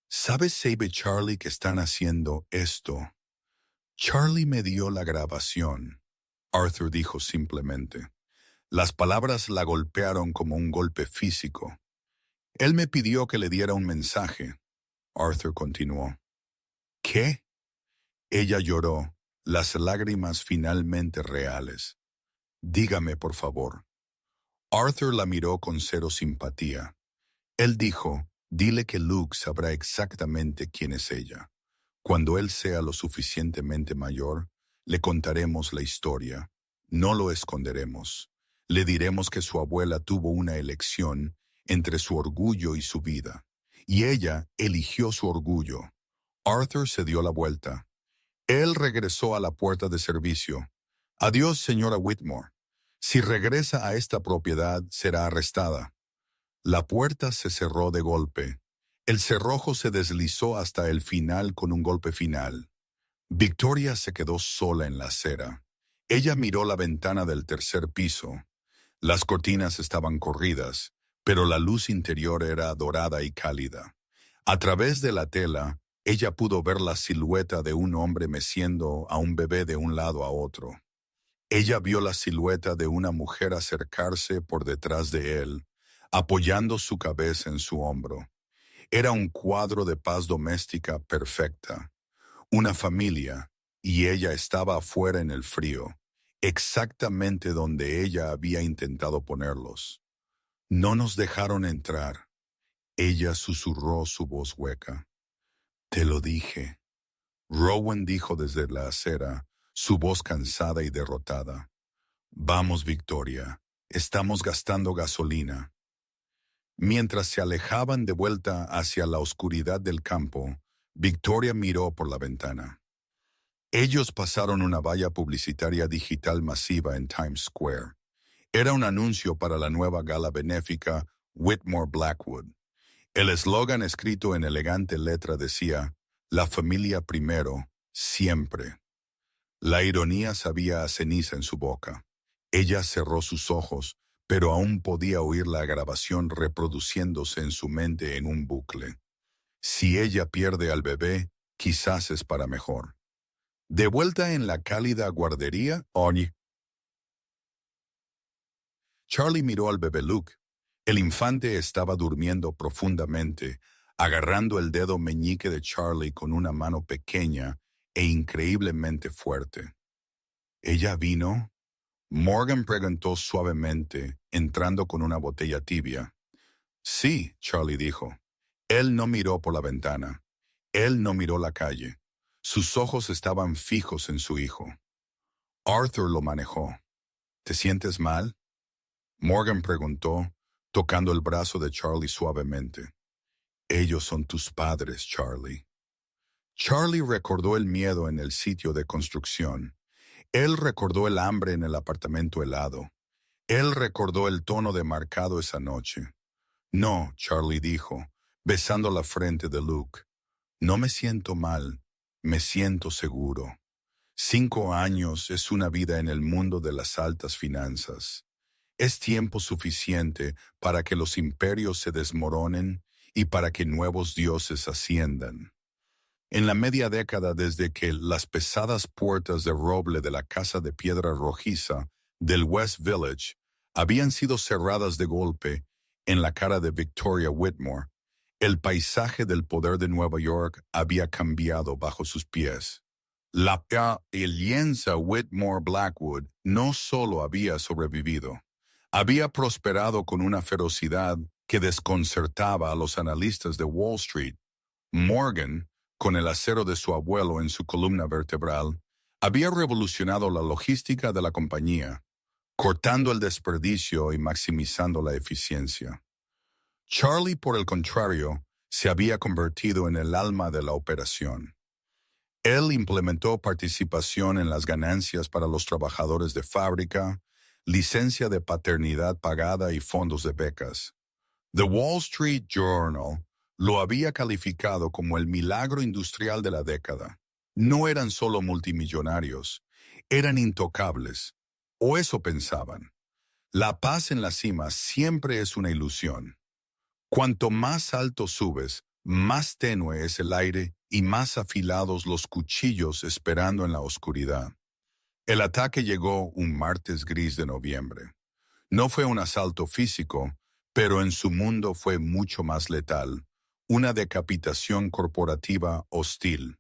¿Sabes, Save Charlie, que están haciendo esto? Charlie me dio la grabación, Arthur dijo simplemente. Las palabras la golpearon como un golpe físico. Él me pidió que le diera un mensaje. Arthur continuó. ¿Qué? Ella lloró, las lágrimas finalmente reales. Dígame, por favor. Arthur la miró con cero simpatía. Él dijo, dile que Luke sabrá exactamente quién es ella. Cuando él sea lo suficientemente mayor, le contaremos la historia. No lo esconderemos. Le diremos que su abuela tuvo una elección entre su orgullo y su vida. Y ella eligió su orgullo. Arthur se dio la vuelta. Él regresó a la puerta de servicio. Adiós, señora Whitmore. Si regresa a esta propiedad, será arrestada. La puerta se cerró de golpe. El cerrojo se deslizó hasta el final con un golpe final. Victoria se quedó sola en la acera. Ella miró la ventana del tercer piso. Las cortinas estaban corridas, pero la luz interior era dorada y cálida. A través de la tela, ella pudo ver la silueta de un hombre meciendo a un bebé de un lado a otro. Ella vio la silueta de una mujer acercarse por detrás de él, apoyando su cabeza en su hombro. Era un cuadro de paz doméstica perfecta. Una familia, y ella estaba afuera en el frío, exactamente donde ella había intentado ponerlos. No nos dejaron entrar. Ella susurró su voz hueca. Te lo dije. Rowan dijo desde la acera, su voz cansada y derrotada. Vamos, Victoria, estamos gastando gasolina. Mientras se alejaban de vuelta hacia la oscuridad del campo, Victoria miró por la ventana. Ellos pasaron una valla publicitaria digital masiva en Times Square. Era un anuncio para la nueva gala benéfica Whitmore Blackwood. El eslogan escrito en elegante letra decía, «La familia primero, siempre». La ironía sabía a ceniza en su boca. Ella cerró sus ojos, pero aún podía oír la grabación reproduciéndose en su mente en un bucle. Si ella pierde al bebé, quizás es para mejor. De vuelta en la cálida guardería, Charlie miró al bebé Luke. El infante estaba durmiendo profundamente, agarrando el dedo meñique de Charlie con una mano pequeña e increíblemente fuerte. ¿Ella vino? Morgan preguntó suavemente, entrando con una botella tibia. Sí, Charlie dijo. Él no miró por la ventana. Él no miró la calle. Sus ojos estaban fijos en su hijo. Arthur lo manejó. ¿Te sientes mal? Morgan preguntó, tocando el brazo de Charlie suavemente. Ellos son tus padres, Charlie. Charlie recordó el miedo en el sitio de construcción. Él recordó el hambre en el apartamento helado. Él recordó el tono demarcado esa noche. No, Charlie dijo, besando la frente de Luke. No me siento mal, me siento seguro. 5 años es una vida en el mundo de las altas finanzas. Es tiempo suficiente para que los imperios se desmoronen y para que nuevos dioses asciendan. En la media década desde que las pesadas puertas de roble de la casa de piedra rojiza del West Village habían sido cerradas de golpe en la cara de Victoria Whitmore, el paisaje del poder de Nueva York había cambiado bajo sus pies. La alianza Whitmore Blackwood no solo había sobrevivido, había prosperado con una ferocidad que desconcertaba a los analistas de Wall Street. Morgan, con el acero de su abuelo en su columna vertebral, había revolucionado la logística de la compañía, cortando el desperdicio y maximizando la eficiencia. Charlie, por el contrario, se había convertido en el alma de la operación. Él implementó participación en las ganancias para los trabajadores de fábrica, licencia de paternidad pagada y fondos de becas. The Wall Street Journal lo había calificado como el milagro industrial de la década. No eran solo multimillonarios, eran intocables, o eso pensaban. La paz en la cima siempre es una ilusión. Cuanto más alto subes, más tenue es el aire y más afilados los cuchillos esperando en la oscuridad. El ataque llegó un martes gris de noviembre. No fue un asalto físico, pero en su mundo fue mucho más letal, una decapitación corporativa hostil.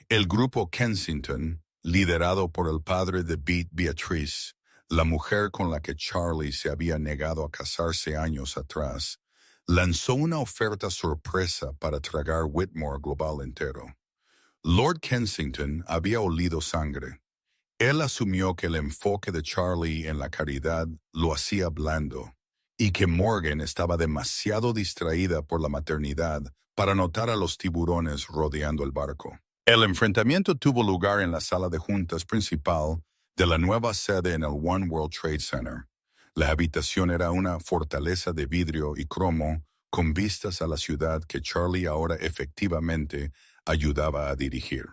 El grupo Kensington, liderado por el padre de Beatrice, la mujer con la que Charlie se había negado a casarse años atrás, lanzó una oferta sorpresa para tragar Whitmore Global entero. Lord Kensington había olido sangre. Él asumió que el enfoque de Charlie en la caridad lo hacía blando y que Morgan estaba demasiado distraída por la maternidad para notar a los tiburones rodeando el barco. El enfrentamiento tuvo lugar en la sala de juntas principal de la nueva sede en el One World Trade Center. La habitación era una fortaleza de vidrio y cromo con vistas a la ciudad que Charlie ahora efectivamente ayudaba a dirigir.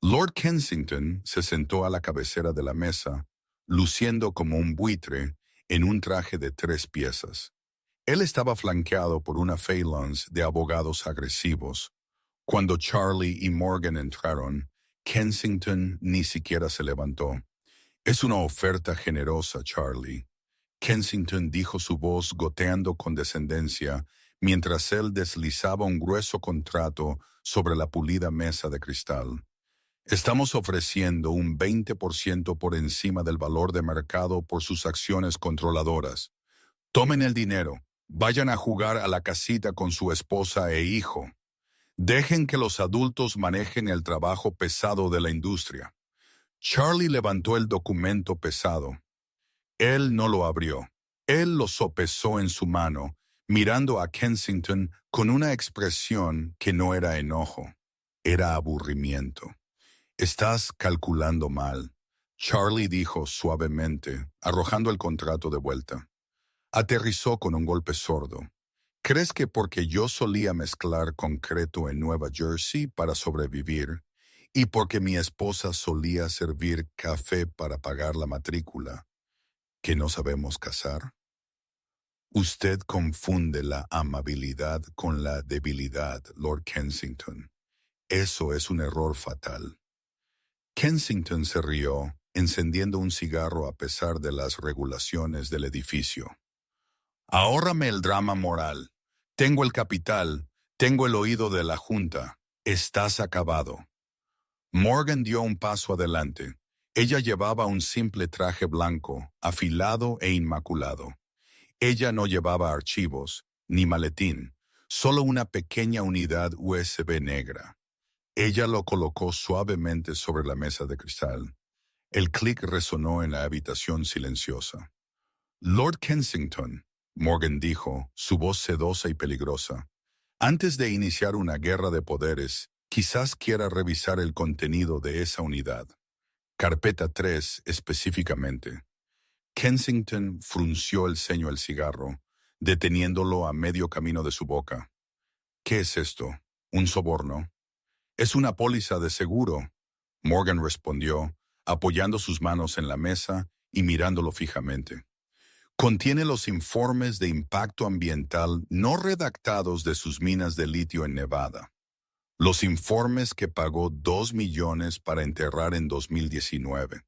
Lord Kensington se sentó a la cabecera de la mesa, luciendo como un buitre en un traje de 3 piezas. Él estaba flanqueado por una phalanx de abogados agresivos. Cuando Charlie y Morgan entraron, Kensington ni siquiera se levantó. «Es una oferta generosa, Charlie», Kensington dijo, su voz goteando condescendencia mientras él deslizaba un grueso contrato sobre la pulida mesa de cristal. «Estamos ofreciendo un 20% por encima del valor de mercado por sus acciones controladoras. Tomen el dinero, vayan a jugar a la casita con su esposa e hijo. Dejen que los adultos manejen el trabajo pesado de la industria. Charlie levantó el documento pesado. Él no lo abrió. Él lo sopesó en su mano, mirando a Kensington con una expresión que no era enojo, era aburrimiento. Estás calculando mal, Charlie dijo suavemente, arrojando el contrato de vuelta. Aterrizó con un golpe sordo. ¿Crees que porque yo solía mezclar concreto en Nueva Jersey para sobrevivir y porque mi esposa solía servir café para pagar la matrícula, que no sabemos casar? Usted confunde la amabilidad con la debilidad, Lord Kensington. Eso es un error fatal. Kensington se rió, encendiendo un cigarro a pesar de las regulaciones del edificio. Ahórrame el drama moral. Tengo el capital, tengo el oído de la Junta. Estás acabado. Morgan dio un paso adelante. Ella llevaba un simple traje blanco, afilado e inmaculado. Ella no llevaba archivos, ni maletín, solo una pequeña unidad USB negra. Ella lo colocó suavemente sobre la mesa de cristal. El clic resonó en la habitación silenciosa. Lord Kensington, Morgan dijo, su voz sedosa y peligrosa. Antes de iniciar una guerra de poderes, quizás quiera revisar el contenido de esa unidad. Carpeta 3 específicamente. Kensington frunció el ceño al cigarro, deteniéndolo a medio camino de su boca. ¿Qué es esto? ¿Un soborno? Es una póliza de seguro, Morgan respondió, apoyando sus manos en la mesa y mirándolo fijamente. Contiene los informes de impacto ambiental no redactados de sus minas de litio en Nevada. Los informes que pagó 2 millones para enterrar en 2019.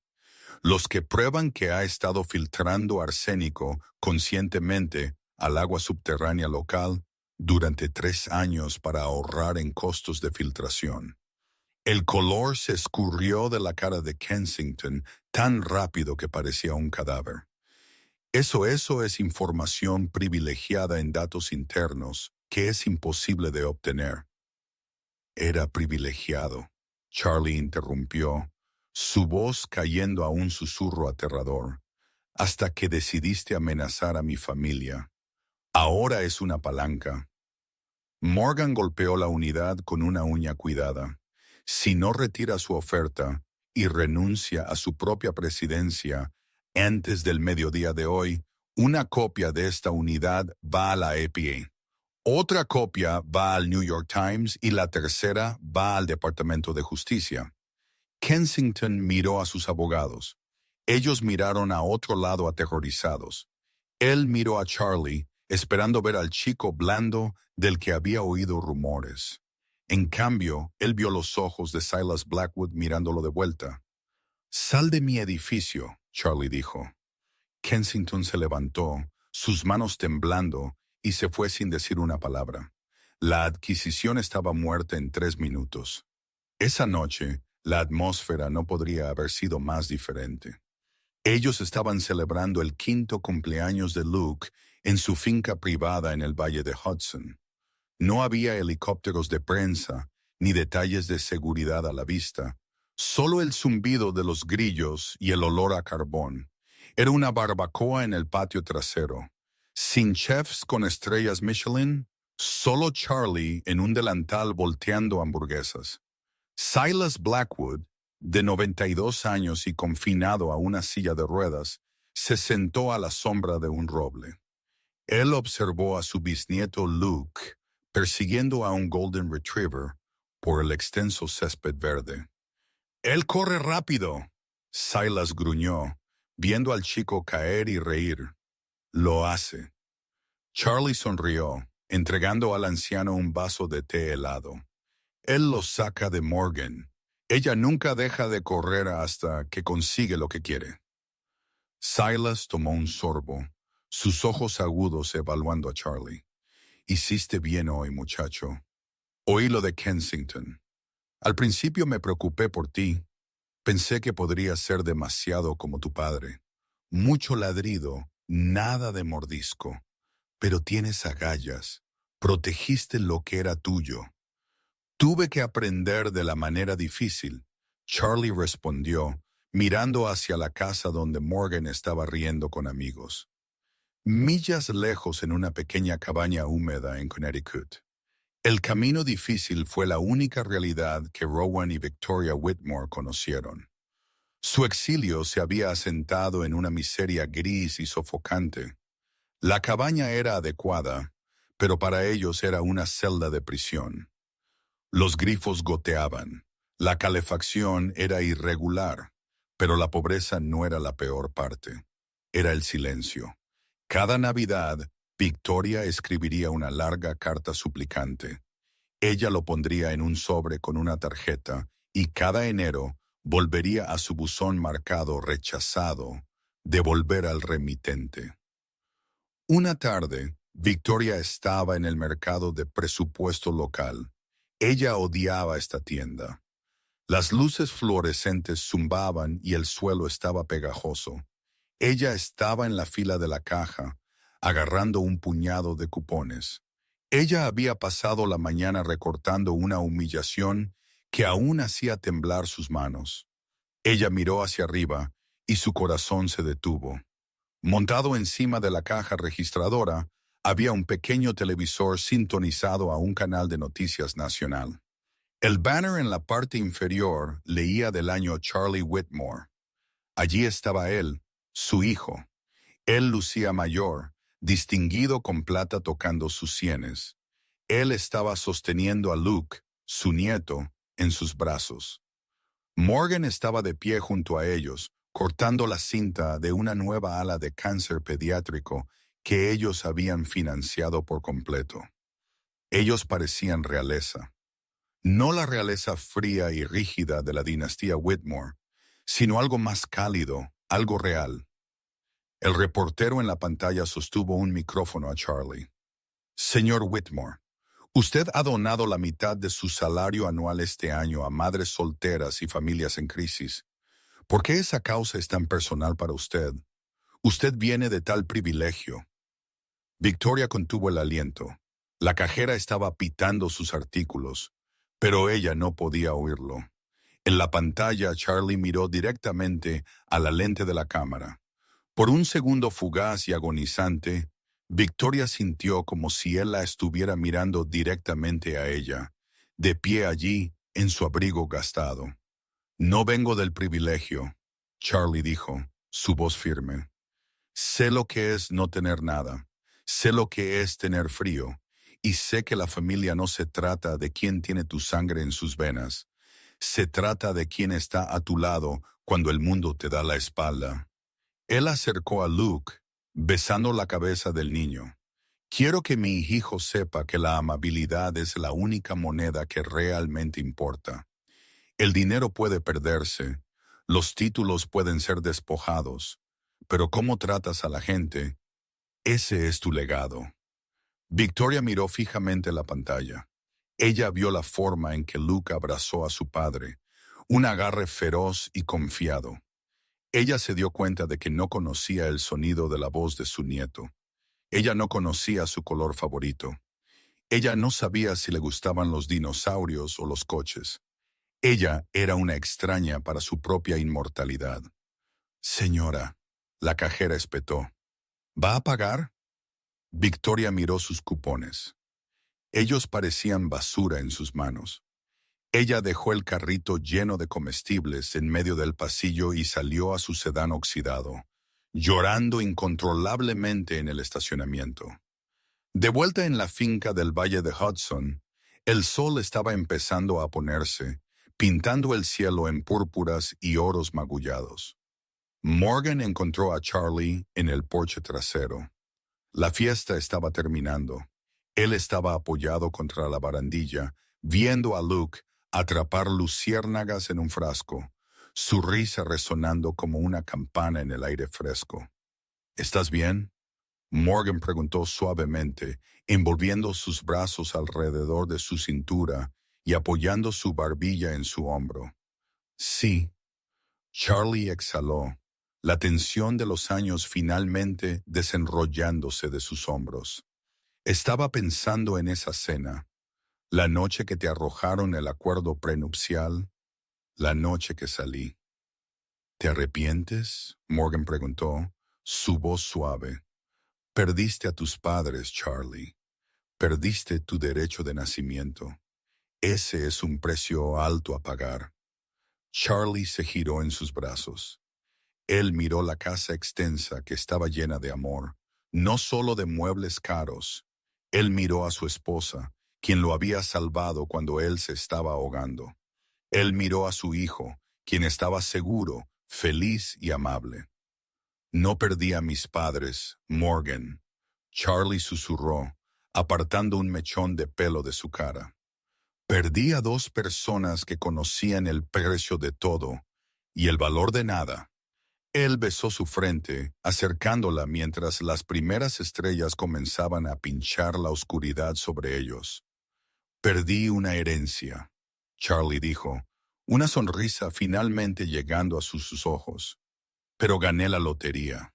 Los que prueban que ha estado filtrando arsénico conscientemente al agua subterránea local durante 3 años para ahorrar en costos de filtración. El color se escurrió de la cara de Kensington tan rápido que parecía un cadáver. Eso es información privilegiada en datos internos que es imposible de obtener. Era privilegiado, Charlie interrumpió, su voz cayendo a un susurro aterrador, hasta que decidiste amenazar a mi familia. Ahora es una palanca. Morgan golpeó la unidad con una uña cuidada. Si no retira su oferta y renuncia a su propia presidencia antes del mediodía de hoy, una copia de esta unidad va a la EPA. Otra copia va al New York Times y la tercera va al Departamento de Justicia. Kensington miró a sus abogados. Ellos miraron a otro lado aterrorizados. Él miró a Charlie, esperando ver al chico blando del que había oído rumores. En cambio, él vio los ojos de Silas Blackwood mirándolo de vuelta. «Sal de mi edificio», Charlie dijo. Kensington se levantó, sus manos temblando, y se fue sin decir una palabra. La adquisición estaba muerta en 3 minutos. Esa noche, la atmósfera no podría haber sido más diferente. Ellos estaban celebrando el 5º cumpleaños de Luke en su finca privada en el Valle de Hudson. No había helicópteros de prensa, ni detalles de seguridad a la vista, solo el zumbido de los grillos y el olor a carbón. Era una barbacoa en el patio trasero. Sin chefs con estrellas Michelin, solo Charlie en un delantal volteando hamburguesas. Silas Blackwood, de 92 años y confinado a una silla de ruedas, se sentó a la sombra de un roble. Él observó a su bisnieto Luke persiguiendo a un Golden Retriever por el extenso césped verde. «Él corre rápido», Silas gruñó, viendo al chico caer y reír. «Lo hace». Charlie sonrió, entregando al anciano un vaso de té helado. «Él lo saca de Morgan. Ella nunca deja de correr hasta que consigue lo que quiere». Silas tomó un sorbo, sus ojos agudos evaluando a Charlie. «Hiciste bien hoy, muchacho». Oí lo de Kensington. Al principio me preocupé por ti. Pensé que podrías ser demasiado como tu padre. Mucho ladrido, nada de mordisco. Pero tienes agallas. Protegiste lo que era tuyo. Tuve que aprender de la manera difícil, Charlie respondió, mirando hacia la casa donde Morgan estaba riendo con amigos. Millas lejos en una pequeña cabaña húmeda en Connecticut. El camino difícil fue la única realidad que Rowan y Victoria Whitmore conocieron. Su exilio se había asentado en una miseria gris y sofocante. La cabaña era adecuada, pero para ellos era una celda de prisión. Los grifos goteaban, la calefacción era irregular, pero la pobreza no era la peor parte. Era el silencio. Cada Navidad, Victoria escribiría una larga carta suplicante. Ella lo pondría en un sobre con una tarjeta y cada enero volvería a su buzón marcado rechazado, devolver al remitente. Una tarde, Victoria estaba en el mercado de presupuesto local. Ella odiaba esta tienda. Las luces fluorescentes zumbaban y el suelo estaba pegajoso. Ella estaba en la fila de la caja, agarrando un puñado de cupones. Ella había pasado la mañana recortando una humillación que aún hacía temblar sus manos. Ella miró hacia arriba y su corazón se detuvo. Montado encima de la caja registradora, había un pequeño televisor sintonizado a un canal de noticias nacional. El banner en la parte inferior leía del año Charlie Whitmore. Allí estaba él, su hijo. Él lucía mayor, distinguido con plata tocando sus sienes. Él estaba sosteniendo a Luke, su nieto, en sus brazos. Morgan estaba de pie junto a ellos, cortando la cinta de una nueva ala de cáncer pediátrico que ellos habían financiado por completo. Ellos parecían realeza. No la realeza fría y rígida de la dinastía Whitmore, sino algo más cálido, algo real. El reportero en la pantalla sostuvo un micrófono a Charlie. Señor Whitmore, usted ha donado la mitad de su salario anual este año a madres solteras y familias en crisis. ¿Por qué esa causa es tan personal para usted? Usted viene de tal privilegio. Victoria contuvo el aliento. La cajera estaba pitando sus artículos, pero ella no podía oírlo. En la pantalla, Charlie miró directamente a la lente de la cámara. Por un segundo fugaz y agonizante, Victoria sintió como si él la estuviera mirando directamente a ella, de pie allí en su abrigo gastado. No vengo del privilegio, Charlie dijo, su voz firme. Sé lo que es no tener nada, sé lo que es tener frío, y sé que la familia no se trata de quién tiene tu sangre en sus venas, se trata de quién está a tu lado cuando el mundo te da la espalda. Él acercó a Luke, besando la cabeza del niño. Quiero que mi hijo sepa que la amabilidad es la única moneda que realmente importa. El dinero puede perderse, los títulos pueden ser despojados, pero cómo tratas a la gente, ese es tu legado. Victoria miró fijamente la pantalla. Ella vio la forma en que Luke abrazó a su padre, un agarre feroz y confiado. Ella se dio cuenta de que no conocía el sonido de la voz de su nieto. Ella no conocía su color favorito. Ella no sabía si le gustaban los dinosaurios o los coches. Ella era una extraña para su propia inmortalidad. Señora, la cajera espetó. ¿Va a pagar? Victoria miró sus cupones. Ellos parecían basura en sus manos. Ella dejó el carrito lleno de comestibles en medio del pasillo y salió a su sedán oxidado, llorando incontrolablemente en el estacionamiento. De vuelta en la finca del Valle de Hudson, el sol estaba empezando a ponerse, pintando el cielo en púrpuras y oros magullados. Morgan encontró a Charlie en el porche trasero. La fiesta estaba terminando. Él estaba apoyado contra la barandilla, viendo a Luke atrapar luciérnagas en un frasco, su risa resonando como una campana en el aire fresco. ¿Estás bien? Morgan preguntó suavemente, envolviendo sus brazos alrededor de su cintura y apoyando su barbilla en su hombro. Sí. Charlie exhaló, la tensión de los años finalmente desenrollándose de sus hombros. Estaba pensando en esa cena. La noche que te arrojaron el acuerdo prenupcial, la noche que salí. ¿Te arrepientes? Morgan preguntó, su voz suave. Perdiste a tus padres, Charlie. Perdiste tu derecho de nacimiento. Ese es un precio alto a pagar. Charlie se giró en sus brazos. Él miró la casa extensa que estaba llena de amor, no solo de muebles caros. Él miró a su esposa, quien lo había salvado cuando él se estaba ahogando. Él miró a su hijo, quien estaba seguro, feliz y amable. No perdí a mis padres, Morgan. Charlie susurró, apartando un mechón de pelo de su cara. Perdí a dos personas que conocían el precio de todo y el valor de nada. Él besó su frente, acercándola mientras las primeras estrellas comenzaban a pinchar la oscuridad sobre ellos. Perdí una herencia, Charlie dijo, una sonrisa finalmente llegando a sus ojos. Pero gané la lotería.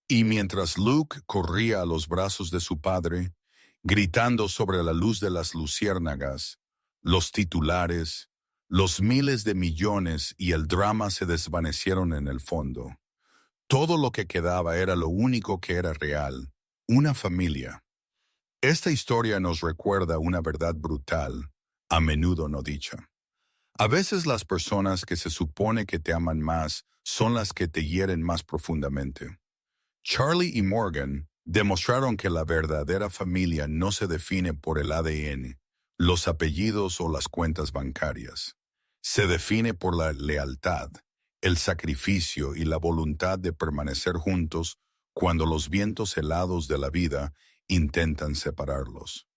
Y mientras Luke corría a los brazos de su padre, gritando sobre la luz de las luciérnagas, los titulares, los miles de millones y el drama se desvanecieron en el fondo. Todo lo que quedaba era lo único que era real, una familia. Esta historia nos recuerda una verdad brutal, a menudo no dicha. A veces las personas que se supone que te aman más son las que te hieren más profundamente. Charlie y Morgan demostraron que la verdadera familia no se define por el ADN, los apellidos o las cuentas bancarias. Se define por la lealtad, el sacrificio y la voluntad de permanecer juntos cuando los vientos helados de la vida intentan separarlos.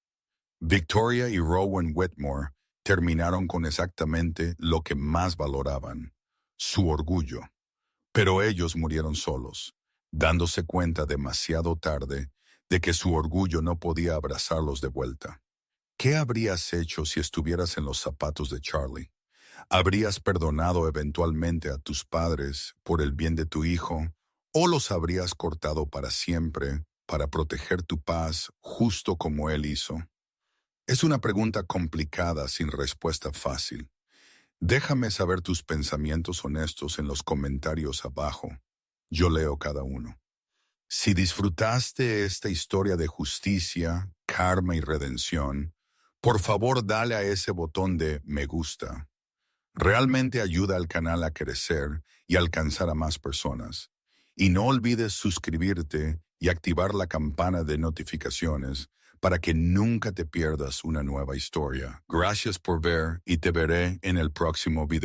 Victoria y Rowan Whitmore terminaron con exactamente lo que más valoraban, su orgullo. Pero ellos murieron solos, dándose cuenta demasiado tarde de que su orgullo no podía abrazarlos de vuelta. ¿Qué habrías hecho si estuvieras en los zapatos de Charlie? ¿Habrías perdonado eventualmente a tus padres por el bien de tu hijo? ¿O los habrías cortado para siempre para proteger tu paz justo como él hizo? Es una pregunta complicada sin respuesta fácil. Déjame saber tus pensamientos honestos en los comentarios abajo. Yo leo cada uno. Si disfrutaste esta historia de justicia, karma y redención, por favor dale a ese botón de me gusta. Realmente ayuda al canal a crecer y alcanzar a más personas. Y no olvides suscribirte y activar la campana de notificaciones para que nunca te pierdas una nueva historia. Gracias por ver y te veré en el próximo video.